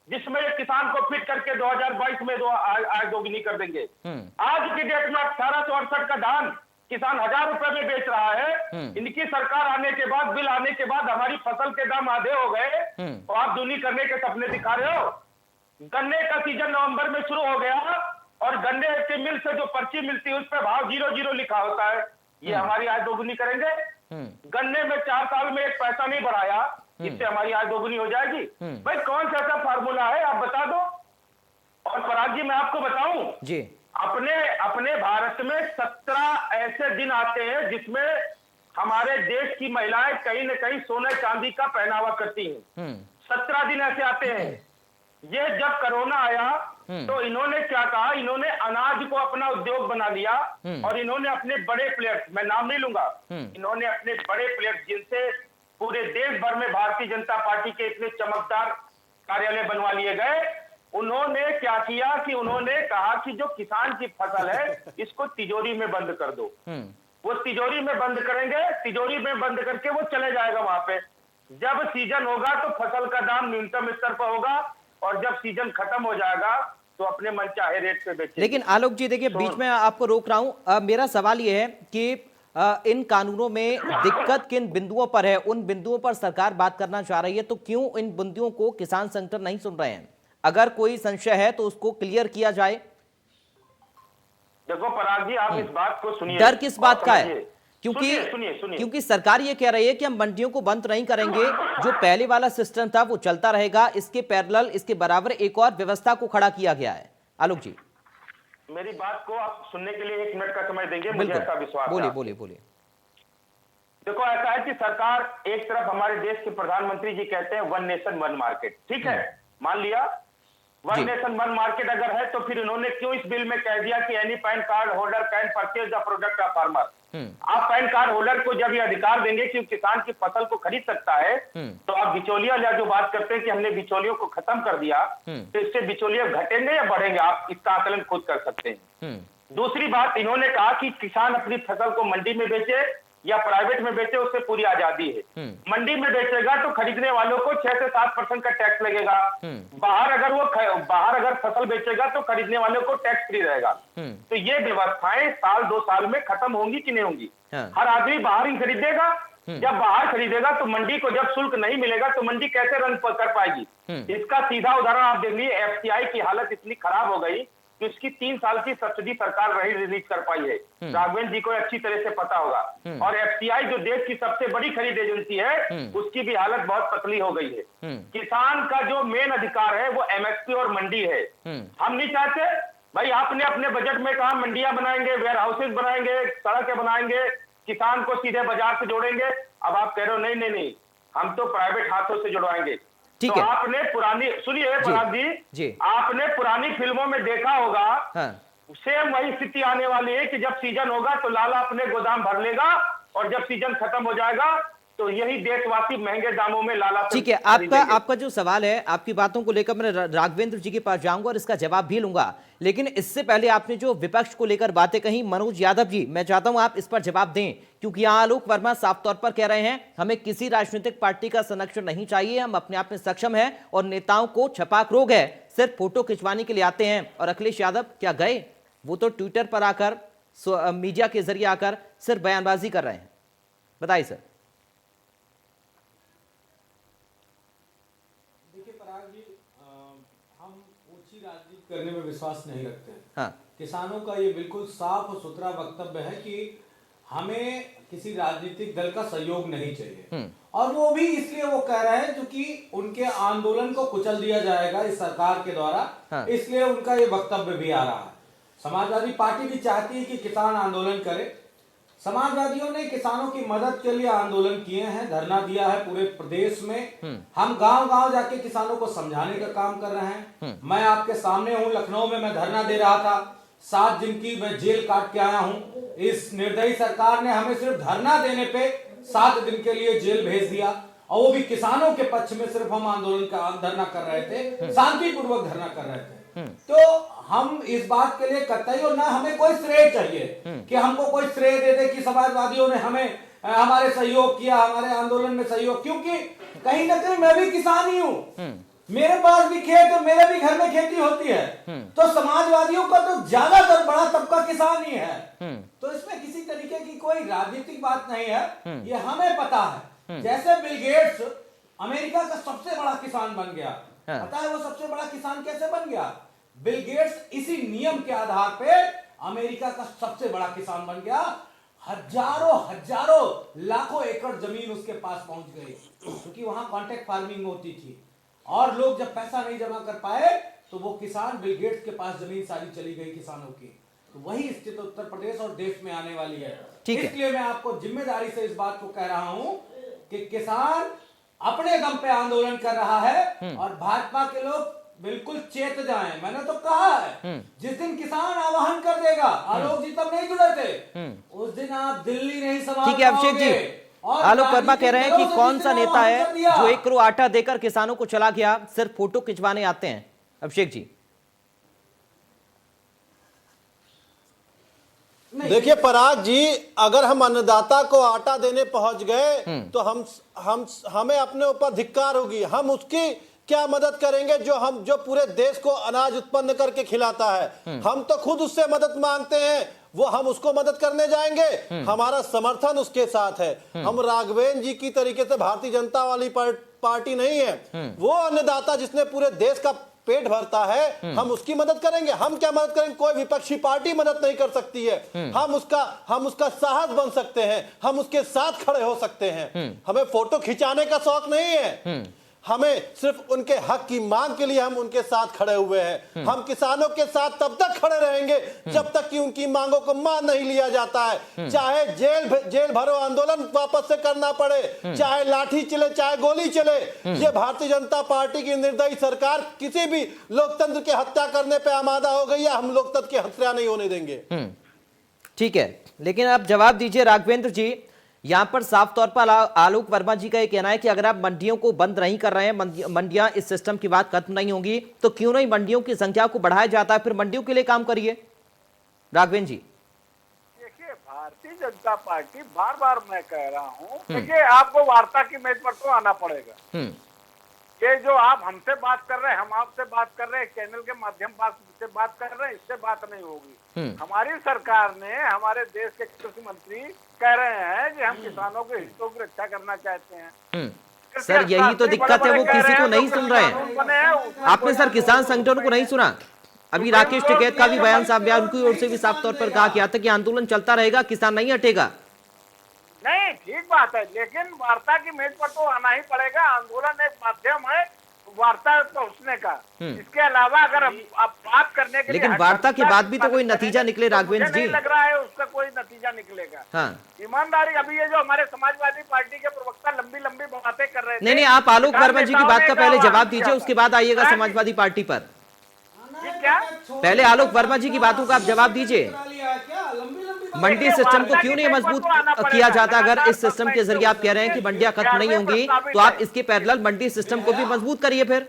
Speaker 7: जिसमें ये किसान को फिट करके 2022 में आय दोगुनी कर देंगे। आज की डेट में 1868 का धान किसान 1,000 रुपए में बेच रहा है। इनकी सरकार आने के बाद, बिल आने के बाद हमारी फसल के दाम आधे हो गए, तो आप दूनी करने के सपने दिखा रहे हो। गन्ने का सीजन नवंबर में शुरू हो गया और गन्ने के मिल से जो पर्ची मिलती है उस पर भाव 0-0 लिखा होता है। ये हमारी आय दोगुनी करेंगे? गन्ने में 4 साल में 1 पैसा नहीं बढ़ाया, इससे हमारी आय दोगुनी हो जाएगी? भाई कौन सा ऐसा फार्मूला है, आप बता दो। और पराग जी मैं आपको बताऊं
Speaker 1: जी,
Speaker 7: अपने भारत में 17 ऐसे दिन आते हैं जिसमें हमारे देश की महिलाएं कहीं न कहीं सोने चांदी का पहनावा करती हैं। 17 दिन ऐसे आते हैं। ये जब कोरोना आया तो इन्होंने क्या कहा, इन्होंने अनाज को अपना उद्योग बना लिया और इन्होंने अपने बड़े प्लेयर्स, मैं नाम नहीं लूंगा, इन्होंने अपने बड़े प्लेयर्स जिनसे पूरे देश भर में भारतीय जनता पार्टी के इतने चमकदार कार्यालय बनवा लिए गए। उन्होंने क्या किया कि उन्होंने कहा कि जो किसान की फसल है इसको तिजोरी में बंद कर दो। वो तिजोरी में बंद करेंगे, तिजोरी में बंद करके वो चले जाएगा वहां पे। जब सीजन होगा तो फसल का दाम न्यूनतम स्तर पर होगा और जब सीजन खत्म हो जाएगा तो अपने मन चाहे रेट पे बेचेंगे।
Speaker 1: लेकिन आलोक जी देखिए, बीच में आपको रोक रहा हूं, मेरा सवाल यह है कि इन कानूनों में दिक्कत किन बिंदुओं पर है, उन बिंदुओं पर सरकार बात करना चाह रही है, तो क्यों इन बिंदुओं को किसान संगठन नहीं सुन रहे हैं? अगर कोई संशय है तो उसको क्लियर किया जाए।
Speaker 7: देखो पराग जी, आप इस बात को सुनिए।
Speaker 1: डर किस बात का है?
Speaker 7: सुनिए।
Speaker 1: क्योंकि सरकार ये कह रही है कि हम मंडियों को बंद नहीं करेंगे, जो पहले वाला सिस्टम था वो चलता रहेगा, इसके पैरेलल, इसके बराबर एक और व्यवस्था को खड़ा किया गया है। आलोक जी,
Speaker 7: मेरी बात को आप सुनने के लिए 1 मिनट का समय देंगे, मुझे ऐसा विश्वास है।
Speaker 1: बोलिए।
Speaker 7: देखो ऐसा है कि सरकार एक तरफ हमारे देश के प्रधानमंत्री जी कहते हैं 1 नेशन 1 मार्केट, ठीक है, मान लिया 1 नेशन 1 मार्केट अगर है तो फिर इन्होंने क्यों इस बिल में कह दिया कि any pan card holder can purchase the product of farmer. आप पैन कार्ड होल्डर को जब ये अधिकार देंगे कि किसान की फसल को खरीद सकता है, तो आप बिचौलिया या जो बात करते हैं कि हमने बिचौलियों को खत्म कर दिया, तो इससे बिचौलिया घटेंगे या बढ़ेंगे, आप इसका आकलन खुद कर सकते हैं। दूसरी बात, इन्होंने कहा कि किसान अपनी फसल को मंडी में बेचे या प्राइवेट में बेचे, उससे पूरी आजादी है। मंडी में बेचेगा तो खरीदने वालों को 6 से 7% का टैक्स लगेगा। बाहर अगर फसल बेचेगा तो खरीदने वालों को टैक्स फ्री रहेगा। तो ये व्यवस्थाएं साल 2 साल में खत्म होंगी कि नहीं होंगी? हर आदमी बाहर ही खरीदेगा। जब बाहर खरीदेगा तो मंडी को जब शुल्क नहीं मिलेगा तो मंडी कैसे रन कर पाएगी? इसका सीधा उदाहरण आप देख लीजिए, एफसीआई की हालत इतनी खराब हो गई कि उसकी 3 साल की सब्सिडी सरकार नहीं रिलीज कर पाई है। राघवेंद्र जी को अच्छी तरह से पता होगा। और एफसीआई जो देश की सबसे बड़ी खरीद एजेंसी है, उसकी भी हालत बहुत पतली हो गई है। किसान का जो मेन अधिकार है वो एमएसपी और मंडी है। हम नहीं चाहते भाई, आपने अपने बजट में कहा मंडियां बनाएंगे, वेयर हाउसेज बनाएंगे, सड़कें बनाएंगे, किसान को सीधे बाजार से जोड़ेंगे। अब आप कह रहे हो नहीं, हम तो प्राइवेट हाथों से जुड़वाएंगे। तो आपने पुरानी, सुनिए पराग जी, आपने पुरानी फिल्मों में देखा होगा, सेम वही स्थिति आने वाली है कि जब सीजन होगा तो लाला अपने गोदाम भर लेगा और जब सीजन खत्म हो जाएगा तो यही देशवासी महंगे दामों में लाला।
Speaker 1: ठीक है, आपका जो सवाल है, आपकी बातों को लेकर मैं राघवेंद्र जी के पास जाऊंगा और इसका जवाब भी लूंगा, लेकिन इससे पहले आपने जो विपक्ष को लेकर बातें कही, मनोज यादव जी, मैं चाहता हूं आप इस पर जवाब दें, क्योंकि यहां आलोक वर्मा साफ तौर पर कह रहे हैं हमें किसी राजनीतिक पार्टी का संरक्षण नहीं चाहिए, हम अपने आप में सक्षम हैं और नेताओं को छपाक रोग है, सिर्फ फोटो खिंचवाने के लिए आते हैं। और अखिलेश यादव क्या गए? वो तो ट्विटर पर आकर, मीडिया के जरिए आकर सिर्फ बयानबाजी कर रहे हैं। बताइए सर।
Speaker 5: राजनीति करने में विश्वास नहीं रखते हैं।
Speaker 1: हाँ।
Speaker 5: किसानों का ये बिल्कुल साफ और सुथरा वक्तव्य है कि हमें किसी राजनीतिक दल का सहयोग नहीं चाहिए, और वो भी इसलिए वो कह रहे हैं क्योंकि उनके आंदोलन को कुचल दिया जाएगा इस सरकार के द्वारा। हाँ। इसलिए उनका ये वक्तव्य भी आ रहा है। समाजवादी पार्टी भी चाहती है कि किसान आंदोलन करे। समाजवादियों ने किसानों की मदद के लिए आंदोलन किए हैं, धरना दिया है पूरे प्रदेश में। हम गांव-गांव जाके किसानों को समझाने का काम कर रहे हैं। मैं आपके सामने हूं, लखनऊ में मैं धरना दे रहा था, 7 दिन की मैं जेल काट के आया हूं। इस निर्दयी सरकार ने हमें सिर्फ धरना देने पे 7 दिन के लिए जेल भेज दिया, और वो भी किसानों के पक्ष में सिर्फ हम आंदोलन का धरना कर रहे थे, शांतिपूर्वक धरना कर रहे थे। तो हम इस बात के लिए कतई, और ना हमें कोई श्रेय चाहिए कि हमको कोई श्रेय दे दे कि समाजवादियों ने हमें हमारे सहयोग किया, हमारे आंदोलन में सहयोग, क्योंकि कहीं ना कहीं मैं भी किसान ही हूँ, मेरे पास भी खेत और मेरे भी घर में खेती होती है। तो समाजवादियों का तो ज्यादातर बड़ा तबका किसान ही है। तो इसमें किसी तरीके की कोई राजनीतिक बात नहीं है, ये हमें पता है। जैसे बिल गेट्स अमेरिका का सबसे बड़ा किसान बन गया, पता है वो सबसे बड़ा किसान कैसे बन गया? बिल गेट्स इसी नियम के आधार पे अमेरिका का सबसे बड़ा किसान बन गया। हजारों लाखों एकड़ जमीन उसके पास पहुंच गई, क्योंकि वहां कॉन्ट्रैक्ट फार्मिंग होती थी, और लोग जब पैसा नहीं जमा कर पाए तो वो किसान, बिल गेट्स के पास जमीन सारी चली गई किसानों की। तो वही स्थिति उत्तर प्रदेश और देश में आने वाली है। इसलिए मैं आपको जिम्मेदारी से इस बात को कह रहा हूं कि किसान अपने दम पे आंदोलन कर रहा है, और भाजपा के लोग बिल्कुल चेत जाएं। मैंने तो कहा है, जिस दिन किसान आह्वान कर देगा, आलोक जी तब नहीं जुड़े थे, उस दिन आप दिल्ली नहीं संभाल पाओगे।
Speaker 1: ठीक है अभिषेक जी, आलोक वर्मा कह रहे हैं कि कौन सा नेता है जो 1 करोड़ आटा देकर किसानों को चला गया, सिर्फ फोटो खिंचवाने आते हैं। अभिषेक जी
Speaker 6: देखिए पराग जी, अगर हम अन्नदाता को आटा देने पहुंच गए तो हमें अपने ऊपर धिक्कार होगी। हम उसकी क्या मदद करेंगे जो पूरे देश को अनाज उत्पन्न करके खिलाता है। हम तो खुद उससे मदद मांगते हैं, वो हम उसको मदद करने जाएंगे? हमारा समर्थन उसके साथ है। हम राघवेंद्र जी की तरीके से भारतीय जनता वाली पार्टी नहीं है। वो अन्नदाता जिसने पूरे देश का पेट भरता है, हम उसकी मदद करेंगे? हम क्या मदद करेंगे? कोई विपक्षी पार्टी मदद नहीं कर सकती है। हम उसका साहस बन सकते हैं, हम उसके साथ खड़े हो सकते हैं। हमें फोटो खिंचाने का शौक नहीं है, हमें सिर्फ उनके हक की मांग के लिए हम उनके साथ खड़े हुए हैं। हम किसानों के साथ तब तक खड़े रहेंगे जब तक कि उनकी मांगों को मान नहीं लिया जाता है। चाहे जेल भरो आंदोलन वापस से करना पड़े, चाहे लाठी चले, चाहे गोली चले। ये भारतीय जनता पार्टी की निर्दयी सरकार किसी भी लोकतंत्र की हत्या करने पे आमादा हो गई है। हम लोकतंत्र की हत्या नहीं होने देंगे।
Speaker 1: ठीक है, लेकिन आप जवाब दीजिए राघवेंद्र जी। यहां पर साफ तौर पर आलोक वर्मा जी का यह कहना है कि अगर आप मंडियों को बंद नहीं कर रहे हैं, मंडियां इस सिस्टम की बात खत्म नहीं होंगी, तो क्यों नहीं मंडियों की संख्या को बढ़ाया जाता है, फिर मंडियों के लिए काम करिए। राघवेंद्र जी
Speaker 4: देखिए, भारतीय जनता पार्टी बार बार मैं कह रहा हूँ, देखिए आपको वार्ता की मेज पर तो आना पड़ेगा। ये जो आप हमसे बात कर रहे हैं, हम आपसे बात कर रहे हैं, चैनल के माध्यम से बात कर रहे हैं, इससे बात नहीं होगी। हमारी सरकार ने, हमारे देश के कृषि मंत्री कह रहे हैं कि हम किसानों के हितों की रक्षा करना चाहते हैं।
Speaker 1: सर यही तो दिक्कत है, वो किसी को नहीं सुन रहे हैं। आपने सर किसान संगठनों को नहीं सुना। अभी राकेश टिकैत का भी बयान सामने आया, उनकी ओर से भी साफ तौर पर कहा गया था कि आंदोलन चलता रहेगा, किसान नहीं हटेगा।
Speaker 4: नहीं, ठीक बात है, लेकिन वार्ता की मेज पर तो आना ही पड़ेगा। आंदोलन एक माध्यम है वार्ता पहुंचने का। इसके अलावा अगर आप बात करने के
Speaker 1: लेकिन वार्ता के बाद भी तो कोई नतीजा निकले राघवेंद्र जी।
Speaker 4: नहीं लग रहा है उसका कोई नतीजा निकलेगा।
Speaker 1: हाँ।
Speaker 4: ईमानदारी, अभी ये जो हमारे समाजवादी पार्टी के प्रवक्ता लंबी लंबी बातें कर रहे थे।
Speaker 1: नहीं, आप आलोक वर्मा जी की बात का पहले जवाब दीजिए, उसके बाद आइएगा समाजवादी पार्टी पर।
Speaker 4: क्या
Speaker 1: पहले आलोक वर्मा जी की बातों का आप जवाब दीजिए। मंडी सिस्टम को क्यों नहीं मजबूत किया जाता? अगर इस सिस्टम के जरिए आप कह रहे हैं कि मंडियां खत्म नहीं होंगी, तो आप इसके पैरेलल मंडी सिस्टम को भी मजबूत करिए फिर।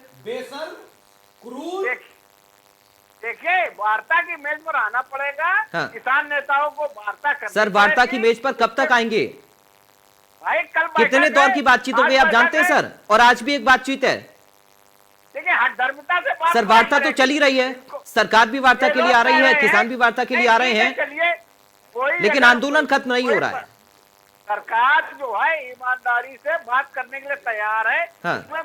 Speaker 4: देखिए, वार्ता की मेज पर आना पड़ेगा।
Speaker 1: हाँ।
Speaker 4: किसान नेताओं को वार्ता करनी
Speaker 1: सर वार्ता की मेज पर कब तक आएंगे?
Speaker 4: भाई कल
Speaker 1: कितने दौर की बातचीत हो गई आप जानते हैं सर? और आज भी एक बातचीत है।
Speaker 4: देखिए, हठधर्मिता से बात
Speaker 1: सर वार्ता तो चल ही रही है, सरकार भी वार्ता के लिए आ रही है, किसान भी वार्ता के लिए आ रहे हैं, लेकिन आंदोलन खत्म नहीं हो रहा है।
Speaker 4: सरकार जो है ईमानदारी से बात करने के लिए तैयार है।
Speaker 1: हाँ।
Speaker 4: उसमें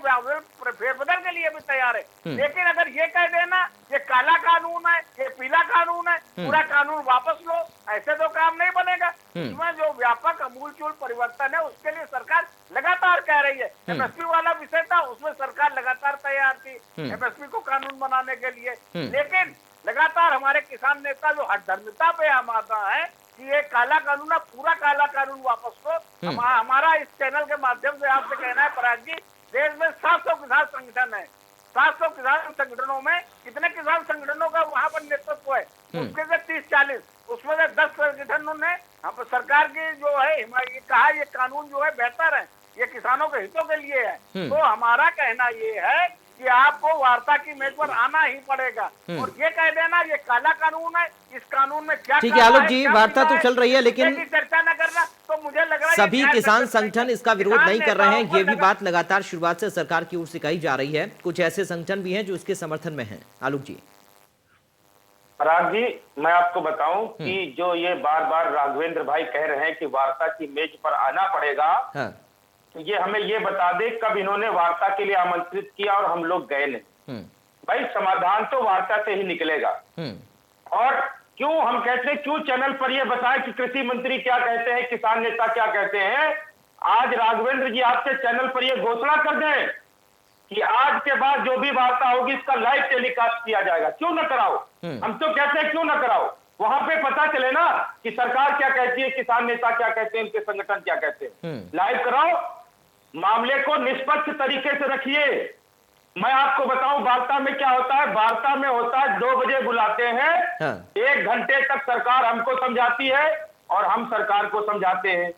Speaker 4: फेरबदल के लिए भी तैयार है। लेकिन अगर ये कह देना ये काला कानून है, ये पीला कानून है, पूरा कानून वापस लो, ऐसे तो काम नहीं बनेगा। इसमें जो व्यापक अमूलचूल परिवर्तन है उसके लिए सरकार लगातार कह रही है। एमएसपी वाला विषय था, उसमें सरकार लगातार तैयार थी एमएसपी को कानून बनाने के लिए। लेकिन लगातार हमारे किसान नेता जो हठधर्मिता पे आमादा है कि ये काला कानून है, पूरा काला कानून वापस लो। हमारा इस चैनल के माध्यम से आपसे कहना है पराग जी, देश में 700 किसान संगठन है। 700 किसान संगठनों में कितने किसान संगठनों का वहाँ पर नेतृत्व है? उसके से 30-40, उसमें से 10 संगठनों ने सरकार की जो है ये कहा ये कानून जो है बेहतर है, ये किसानों के हितों के लिए है। तो हमारा कहना ये है कि आपको वार्ता की मेज पर आना ही पड़ेगा और ये कह देना ये काला कानून है, इस कानून में क्या
Speaker 1: ठीक है आलोक जी, वार्ता तो चल रही है, लेकिन
Speaker 4: चर्चा न करना तो मुझे लग रहा है
Speaker 1: सभी किसान संगठन इसका विरोध नहीं कर रहे हैं। ये भी बात लगातार शुरुआत से सरकार की ओर से कही जा रही है। कुछ ऐसे संगठन भी हैं जो इसके समर्थन में हैं। आलोक जी,
Speaker 7: पराग जी, मैं आपको बताऊं कि जो ये बार बार राघवेंद्र भाई कह रहे हैं कि वार्ता की मेज पर आना पड़ेगा,
Speaker 1: हाँ।
Speaker 7: ये हमें ये बता दे कब इन्होंने वार्ता के लिए आमंत्रित किया और हम लोग गए नहीं। भाई समाधान तो वार्ता से ही निकलेगा। और क्यों हम कहते हैं, क्यों चैनल पर ये बताएं कि कृषि मंत्री क्या कहते हैं, किसान नेता क्या कहते हैं। आज राघवेंद्र जी आपके चैनल पर ये घोषणा कर दें कि आज के बाद जो भी वार्ता होगी इसका लाइव टेलीकास्ट किया जाएगा। क्यों न कराओ? हम तो कहते हैं क्यों न कराओ, वहां पे पता चले ना कि सरकार क्या कहती है, किसान नेता क्या कहते हैं, उनके संगठन क्या कहते हैं। लाइव कराओ, मामले को निष्पक्ष तरीके से रखिए। मैं आपको बताऊं वार्ता में क्या होता है। वार्ता में होता है 2 बजे बुलाते हैं, 1 घंटे तक सरकार हमको समझाती है और हम सरकार को समझाते हैं।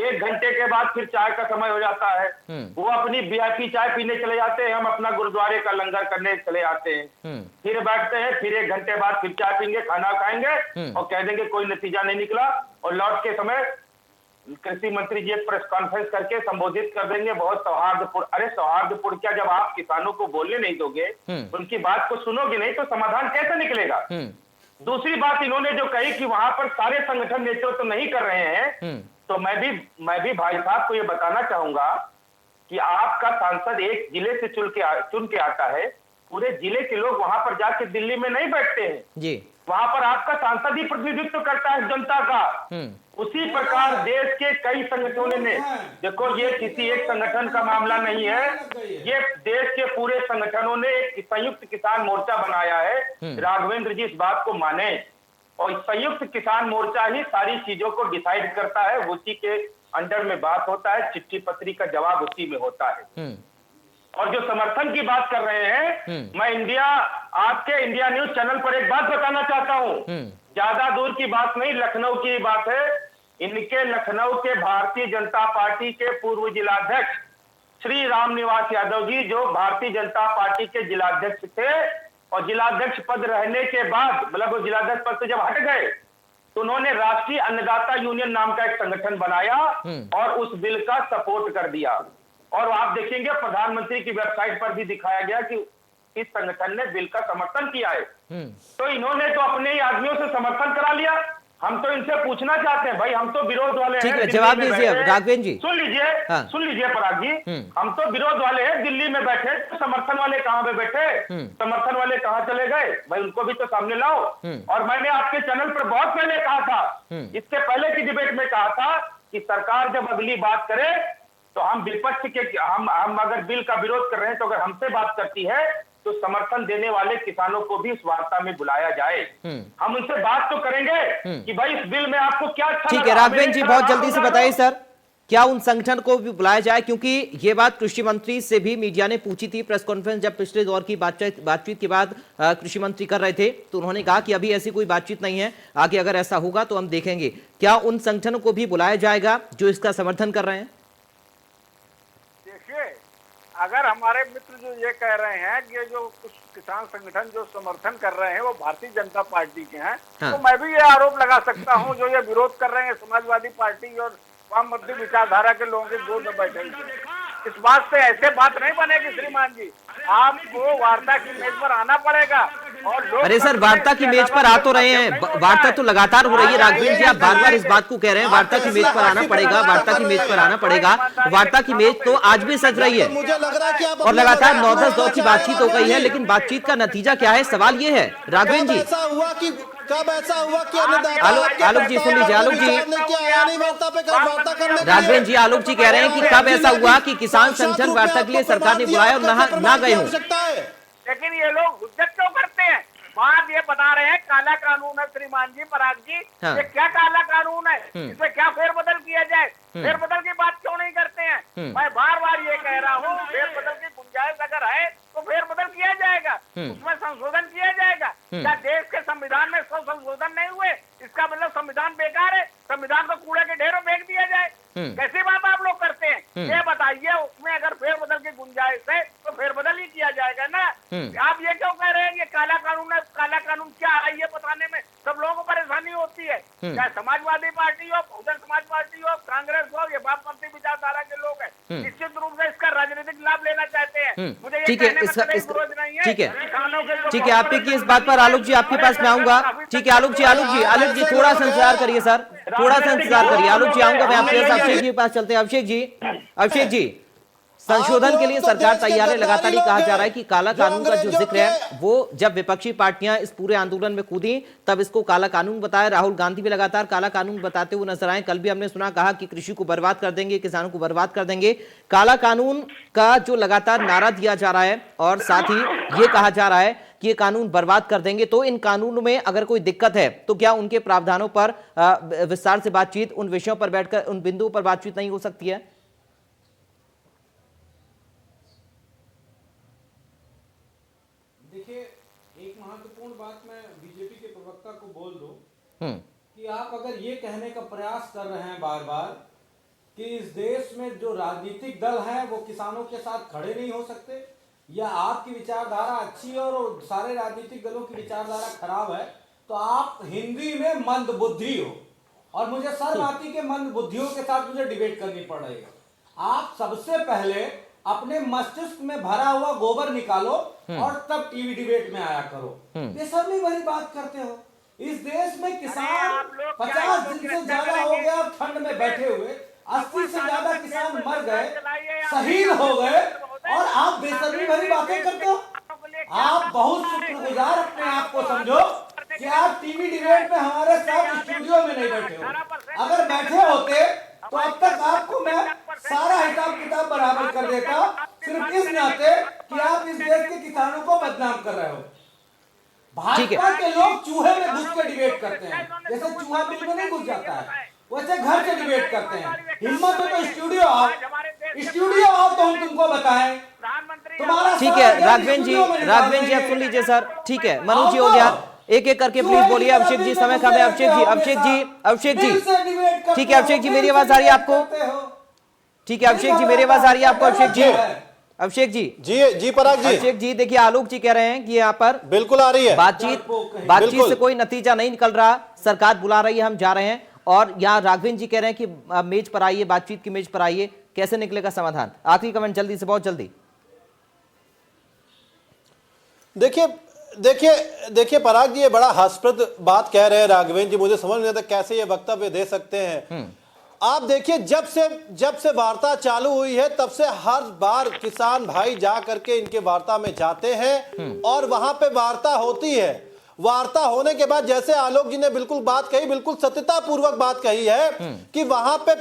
Speaker 7: 1 घंटे के बाद फिर चाय का समय हो जाता है, वो अपनी वीआईपी चाय पीने चले जाते हैं, हम अपना गुरुद्वारे का लंगर करने चले जाते हैं। फिर बैठते हैं, फिर 1 घंटे बाद फिर चाय पीएंगे, खाना खाएंगे और कह देंगे कोई नतीजा नहीं निकला, और लौट के समय कृषि मंत्री जी एक प्रेस कॉन्फ्रेंस करके संबोधित कर देंगे बहुत सौहार्दपूर्ण। अरे सौहार्दपूर्ण क्या, जब आप किसानों को बोलने नहीं दोगे, उनकी बात को सुनोगे नहीं, तो समाधान कैसे निकलेगा? दूसरी बात इन्होंने जो कही कि वहां पर सारे संगठन नेतृत्व तो नहीं कर रहे हैं, तो मैं भी भाई साहब को ये बताना चाहूंगा कि आपका सांसद एक जिले से चुन के आता है, पूरे जिले के लोग वहां पर जाके दिल्ली में नहीं बैठते हैं
Speaker 1: जी,
Speaker 7: वहां पर आपका सांसद ही प्रतिनिधित्व करता है जनता का। उसी प्रकार देश के कई संगठनों ने, देखो ये किसी एक संगठन का मामला नहीं है, ये देश के पूरे संगठनों ने एक संयुक्त किसान मोर्चा बनाया है। राघवेंद्र जी इस बात को माने, और संयुक्त किसान मोर्चा ही सारी चीजों को डिसाइड करता है, उसी के अंडर में बात होता है, चिट्ठी पत्री का जवाब उसी में होता है। और जो समर्थन की बात कर रहे हैं, मैं आपके इंडिया न्यूज चैनल पर एक बात बताना चाहता हूं, ज्यादा दूर की बात नहीं, लखनऊ की बात है। इनके लखनऊ के भारतीय जनता पार्टी के पूर्व जिलाध्यक्ष श्री रामनिवास यादव जी, जो भारतीय जनता पार्टी के जिलाध्यक्ष थे, और जिलाध्यक्ष पद रहने के बाद, मतलब वो जिलाध्यक्ष पद से जब हट गए, तो उन्होंने राष्ट्रीय अन्नदाता यूनियन नाम का एक संगठन बनाया और उस बिल का सपोर्ट कर दिया। और आप देखेंगे प्रधानमंत्री की वेबसाइट पर भी दिखाया गया कि इस संगठन ने बिल का समर्थन किया है। तो इन्होंने तो अपने ही आदमियों से समर्थन करा लिया। हम तो इनसे पूछना चाहते हैं, भाई हम तो विरोध वाले
Speaker 1: ठीक
Speaker 7: हैं,
Speaker 1: है, जवाब दीजिए राघवेंद्र जी।
Speaker 7: सुन लीजिए पराग जी, हम तो विरोध वाले हैं, दिल्ली में बैठे, तो समर्थन वाले कहाँ पे बैठे? समर्थन वाले कहाँ चले गए? भाई उनको भी तो सामने लाओ। और मैंने आपके चैनल पर बहुत पहले कहा था, इससे पहले की डिबेट में कहा था कि सरकार जब अगली बात करे तो हम विपक्ष के, हम अगर बिल का विरोध कर रहे हैं, तो अगर हमसे बात करती है तो समर्थन देने वाले किसानों को भी इस वार्ता में बुलाया जाए। हम उनसे बात तो करेंगे कि भाई इस बिल में आपको क्या अच्छा
Speaker 1: ठीक है
Speaker 7: लगा?
Speaker 1: राघवेंद्र जी, बहुत जल्दी से बताइए सर, क्या उन संगठन को भी बुलाया जाए? क्योंकि ये बात कृषि मंत्री से भी मीडिया ने पूछी थी, प्रेस कॉन्फ्रेंस जब पिछले दौर की बातचीत के बाद कृषि मंत्री कर रहे थे, तो उन्होंने कहा कि अभी ऐसी कोई बातचीत नहीं है, आगे अगर ऐसा होगा तो हम देखेंगे। क्या उन संगठनों को भी बुलाया जाएगा जो इसका समर्थन कर रहे हैं?
Speaker 4: अगर हमारे मित्र जो ये कह रहे हैं कि जो कुछ किसान संगठन जो समर्थन कर रहे हैं वो भारतीय जनता पार्टी के हैं, तो मैं भी ये आरोप लगा सकता हूं, जो ये विरोध कर रहे हैं समाजवादी पार्टी और वामपंथी विचारधारा के लोगों के गोद में बैठे हैं। इस बात से ऐसे बात नहीं बनेगी श्रीमान जी, आपको वार्ता की मेज पर आना पड़ेगा। और
Speaker 1: अरे सर, वार्ता की मेज पर आ तो रहे हैं, वार्ता तो लगातार हो रही है। राघवेंद्र जी, आप बार बार इस बात को कह रहे हैं, वार्ता की मेज पर आना पड़ेगा, वार्ता की मेज पर आना पड़ेगा। वार्ता की मेज तो आज भी सज रही है,
Speaker 6: मुझे लग रहा है कि आप
Speaker 1: और लगातार 9-10 दौर की बातचीत हो गई है, लेकिन बातचीत का नतीजा क्या है, सवाल ये है राघवेंद्र जी।
Speaker 6: कब ऐसा हुआ कि
Speaker 1: आलोक जी सुन लीजिए, आलोक जी, राघवेंद्र जी, आलोक जी कह रहे हैं कि कब ऐसा हुआ कि किसान संगठन वार्ता के लिए सरकार ने बुलाया और ना गए हों।
Speaker 4: लेकिन ये लोग हुज्जत क्यों करते हैं? बात ये बता रहे हैं काला कानून है श्रीमान जी, पराग जी, ये क्या काला कानून है? इसमें क्या फेरबदल किया जाए? फेरबदल की बात क्यों नहीं करते हैं? मैं बार बार ये कह रहा हूँ, फेरबदल की गुंजाइश अगर है तो फेरबदल किया जाएगा, उसमें संशोधन किया जाएगा। क्या देश के संविधान में 100 संशोधन नहीं हुए? इसका मतलब संविधान बेकार है, संविधान को कूड़े के ढेरों फेंक दिया जाए? कैसी बात आप लोग करते हैं? ये बताइए, उसमें अगर फेरबदल की गुंजाइश है तो फेरबदल ही किया जाएगा ना। आप ये क्यों कह रहे हैं ये काला कानून है? काला कानून क्या है ये बताने में सब लोगों को परेशानी होती है। चाहे समाजवादी पार्टी हो, बहुजन समाज पार्टी हो, कांग्रेस हो, ये वामपंथी विचारधारा के लोग हैं, निश्चित रूप से इसका राजनीतिक लाभ लेना चाहते हैं। मुझे ये कहने में कोई विरोध नहीं है।
Speaker 1: ठीक है, आपकी की इस बात पर आलोक जी आपके पास मैं आऊंगा। ठीक है आलोक जी थोड़ा सा इंतजार करिए सर, थोड़ा सा इंतजार करिए। आलोक जी आऊंगा मैं आपके अभिषेक जी के पास चलते हैं। अभिषेक जी, संशोधन के लिए सरकार तैयार है, लगातार ही कहा जा रहा है कि काला कानून का जो जिक्र है वो जब विपक्षी पार्टियां इस पूरे आंदोलन में कूदी तब इसको काला कानून बताया। राहुल गांधी भी लगातार काला कानून बताते हुए नजर आए। कल भी हमने सुना, कहा कि कृषि को बर्बाद कर देंगे, किसानों को बर्बाद कर देंगे। काला कानून का जो लगातार नारा दिया जा रहा है और साथ ही ये कहा जा रहा है कि ये कानून बर्बाद कर देंगे, तो इन कानूनों में अगर कोई दिक्कत है तो क्या उनके प्रावधानों पर विस्तार से बातचीत, उन विषयों पर बैठकर उन बिंदुओं पर बातचीत नहीं हो सकती है?
Speaker 5: देखिए, एक महत्वपूर्ण बात मैं बीजेपी के प्रवक्ता को बोल दूं कि आप अगर ये कहने का प्रयास कर रहे हैं बार बार कि इस देश में जो राजनीतिक दल हैं वो किसानों के साथ खड़े नहीं हो सकते, या आपकी विचारधारा अच्छी है और सारे राजनीतिक दलों की विचारधारा खराब है, तो आप हिंदी में मंदबुद्धि हो। और मुझे शर्म आती कि मंदबुद्धियों के साथ मुझे डिबेट करनी पड़ रही है। आप सबसे पहले अपने मस्तिष्क में भरा हुआ गोबर निकालो और तब टीवी डिबेट में आया करो। बेशर्मी भरी बात करते हो। इस देश में किसान 50 दिन से ज्यादा हो गया ठंड में बैठे हुए, 80 से ज्यादा किसान मर गए, शहीद हो गए, और आप बेशर्मी भरी बातें करते हो। आप बहुत शुक्रगुजार अपने आप को समझो कि आप टीवी डिबेट में हमारे साथ स्टूडियो में नहीं बैठे हो। अगर बैठे होते तो अब तक आपको मैं सारा हिसाब किताब बराबर कर देता, सिर्फ इस नाते कि आप इस देश के किसानों को बदनाम कर रहे हो। भाजपा के लोग चूहे में घुस के डिबेट करते हैं, जैसे चूहा बिल में नहीं घुस जाता है वैसे घर से डिबेट करते हैं। हिम्मत हो तो स्टूडियो आओ तो हम तुमको बताएं। तुम्हारा
Speaker 1: ठीक है राघवेंद्र जी आप सुन लीजिए सर। ठीक है मनोज जी हो गया, एक एक करके प्लीज बोलिए। अभिषेक जी समय कम है। अभिषेक जी ठीक है अभिषेक जी मेरी आवाज आ रही है आपको? ठीक है अभिषेक जी मेरी आवाज आ रही है आपको? अभिषेक जी
Speaker 6: पराग जी।
Speaker 1: अभिषेक जी देखिए आलोक जी कह रहे हैं कि यहाँ पर
Speaker 6: बिल्कुल आ रही है
Speaker 1: बातचीत से कोई नतीजा नहीं निकल रहा, सरकार बुला रही है, हम जा रहे हैं। और यहाँ राघवेंद्र जी कह रहे हैं कि मेज पर आइए, बातचीत की मेज पर आइए, कैसे निकलेगा समाधान? आखिरी कमेंट जल्दी से, बहुत जल्दी।
Speaker 6: देखिए पराग जी, ये बड़ा हास्यप्रद बात कह रहे हैं राघवेंद्र जी। मुझे समझ नहीं आता कैसे ये वक्तव्य दे सकते हैं। आप देखिए जब से वार्ता चालू हुई है तब से हर बार किसान भाई जा करके इनके वार्ता में जाते हैं और वहां पे वार्ता होती है। वार्ता होने के बाद जैसे आलोक जी ने बिल्कुल बात कही, बिल्कुल सत्यता पूर्वक बात कही है कि वहां पे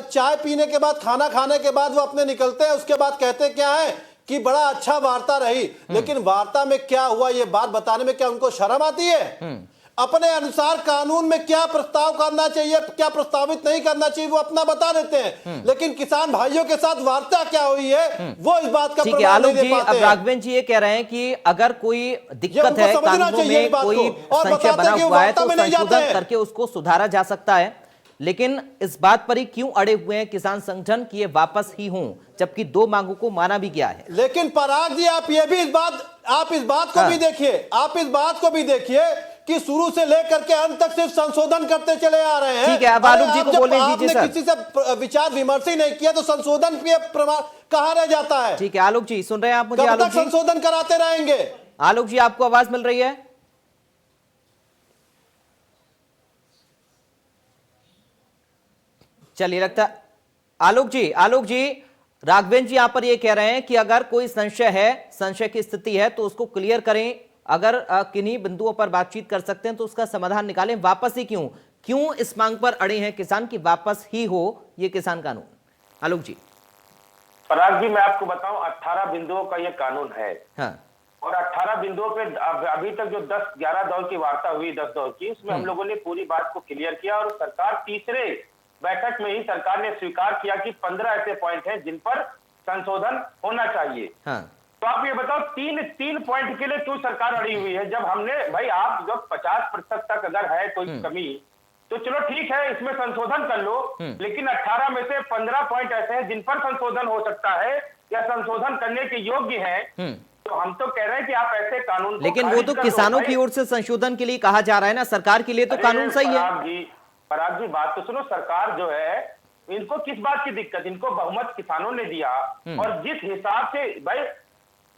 Speaker 6: चाय पीने के बाद, खाना खाने के बाद वो अपने निकलते हैं, उसके बाद कहते क्या है कि बड़ा अच्छा वार्ता रही। लेकिन वार्ता में क्या हुआ ये बात बताने में क्या उनको शर्म आती है? अपने अनुसार कानून में क्या प्रस्ताव करना चाहिए, क्या प्रस्तावित नहीं करना चाहिए, वो अपना बता देते हैं। लेकिन किसान भाइयों के साथ वार्ता क्या हुई है वो इस बात का प्रमाण नहीं दे पाते।
Speaker 1: अब राघवेंद्र जी ये कह रहे हैं कि अगर कोई दिक्कत है कानूनों में, कोई संशय बना हुआ है तो संशोधन करके उसको सुधारा जा सकता है। लेकिन इस बात पर ही क्यों अड़े हुए हैं किसान संगठन कि ये वापस ही हों, जबकि दो मांगों को माना भी गया है?
Speaker 6: लेकिन पराग जी आप इस बात को भी देखिए, आप इस बात को भी देखिए कि शुरू से लेकर के अंत तक सिर्फ संशोधन करते चले आ रहे हैं।
Speaker 1: ठीक है अब आलोक जी को बोलने दीजिए सर।
Speaker 6: किसी से विचार विमर्श ही नहीं किया तो संशोधन पे प्रमाण कहां रह जाता है?
Speaker 1: ठीक है आलोक जी सुन रहे हैं आप मुझे?
Speaker 6: कब तक संशोधन कराते रहेंगे?
Speaker 1: आलोक जी आपको आवाज मिल रही है? चलिए लगता आलोक जी राघवेंद्र जी यहां पर ये कह रहे हैं कि अगर कोई संशय की स्थिति है तो उसको क्लियर करें, अगर किन्हीं बिंदुओं पर बातचीत कर सकते हैं तो उसका समाधान निकालें। वापस ही क्यों इस मांग पर अड़े हैं किसान की वापस ही हो ये किसान कानून? आलोक जी।
Speaker 7: पराग जी मैं आपको बताऊं 18 बिंदुओं का ये कानून है।
Speaker 1: हाँ।
Speaker 7: और 18 बिंदुओं पे अभी तक जो 10-11 दौर की वार्ता हुई, 10 दौर की, उसमें हम लोगों ने पूरी बात को क्लियर किया और सरकार तीसरे बैठक में ही सरकार ने स्वीकार किया कि 15 ऐसे पॉइंट हैं जिन पर संशोधन होना चाहिए।
Speaker 1: हाँ।
Speaker 7: तो आप ये बताओ तीन पॉइंट के लिए क्यों सरकार अड़ी हुई है? जब हमने भाई आप जब 50% तक अगर है कोई कमी तो चलो ठीक है इसमें संशोधन कर लो, लेकिन 18 में से 15 पॉइंट ऐसे हैं जिन पर संशोधन हो सकता है या संशोधन करने के योग्य है। तो हम तो कह रहे हैं कि आप ऐसे कानून,
Speaker 1: लेकिन वो तो किसानों की ओर से संशोधन के लिए कहा जा रहा है ना, सरकार के लिए तो कानून सही है।
Speaker 7: पराग जी बात तो सुनो, सरकार जो है इनको किस बात की दिक्कत, इनको बहुमत किसानों ने दिया और जिस हिसाब से भाई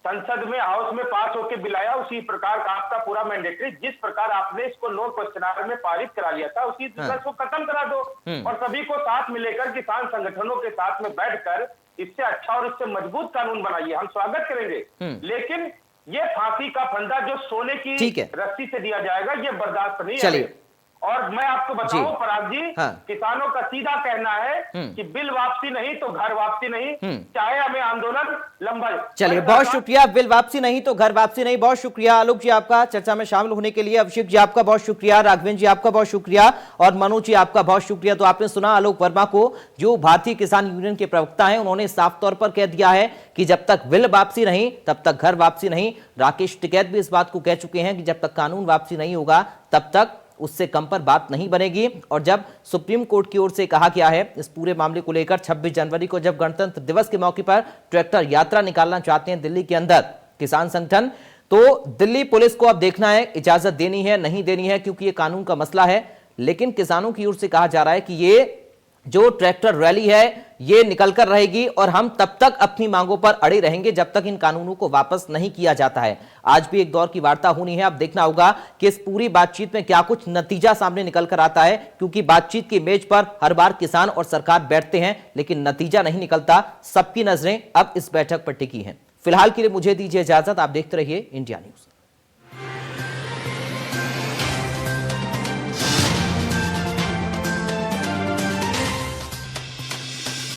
Speaker 7: संसद में हाउस में पास होकर बिलाया उसी प्रकार का आपका पूरा मैंडेटरी, जिस प्रकार आपने इसको नो क्वेश्चन आवर में पारित करा लिया था उसी तरह को खत्म करा दो और सभी को साथ मिलेकर किसान संगठनों के साथ में बैठकर इससे अच्छा और इससे मजबूत कानून बनाइए, हम स्वागत करेंगे। लेकिन ये फांसी का फंदा जो सोने की रस्सी से दिया जाएगा ये बर्दाश्त नहीं है। और मैं आपको बताऊं पराग जी, किसानों का सीधा कहना है कि बिल वापसी नहीं तो घर वापसी नहीं, चाहे हमें आंदोलन लंबा।
Speaker 1: चलिए बहुत शुक्रिया। बिल वापसी नहीं तो घर वापसी नहीं। बहुत शुक्रिया आलोक जी आपका चर्चा में शामिल होने के लिए। अभिषेक जी आपका बहुत शुक्रिया, राघवेंद्र जी आपका बहुत शुक्रिया और मनोज जी आपका बहुत शुक्रिया। तो आपने सुना आलोक वर्मा को, जो भारतीय किसान यूनियन के प्रवक्ता हैं, उन्होंने साफ तौर पर कह दिया है कि जब तक बिल वापसी नहीं तब तक घर वापसी नहीं। राकेश टिकैत भी इस बात को कह चुके हैं कि जब तक कानून वापसी नहीं होगा तब तक उससे कम पर बात नहीं बनेगी। और जब सुप्रीम कोर्ट की ओर से कहा गया है इस पूरे मामले को लेकर 26 जनवरी को जब गणतंत्र दिवस के मौके पर ट्रैक्टर यात्रा निकालना चाहते हैं दिल्ली के अंदर किसान संगठन, तो दिल्ली पुलिस को अब देखना है इजाजत देनी है नहीं देनी है, क्योंकि ये कानून का मसला है। लेकिन किसानों की ओर से कहा जा रहा है कि ये जो ट्रैक्टर रैली है ये निकलकर रहेगी और हम तब तक अपनी मांगों पर अड़े रहेंगे जब तक इन कानूनों को वापस नहीं किया जाता है। आज भी एक दौर की वार्ता होनी है, अब देखना होगा कि इस पूरी बातचीत में क्या कुछ नतीजा सामने निकलकर आता है, क्योंकि बातचीत की मेज पर हर बार किसान और सरकार बैठते हैं लेकिन नतीजा नहीं निकलता। सबकी नजरें अब इस बैठक पर टिकी हैं। फिलहाल के लिए मुझे दीजिए इजाजत, आप देखते रहिए इंडिया न्यूज।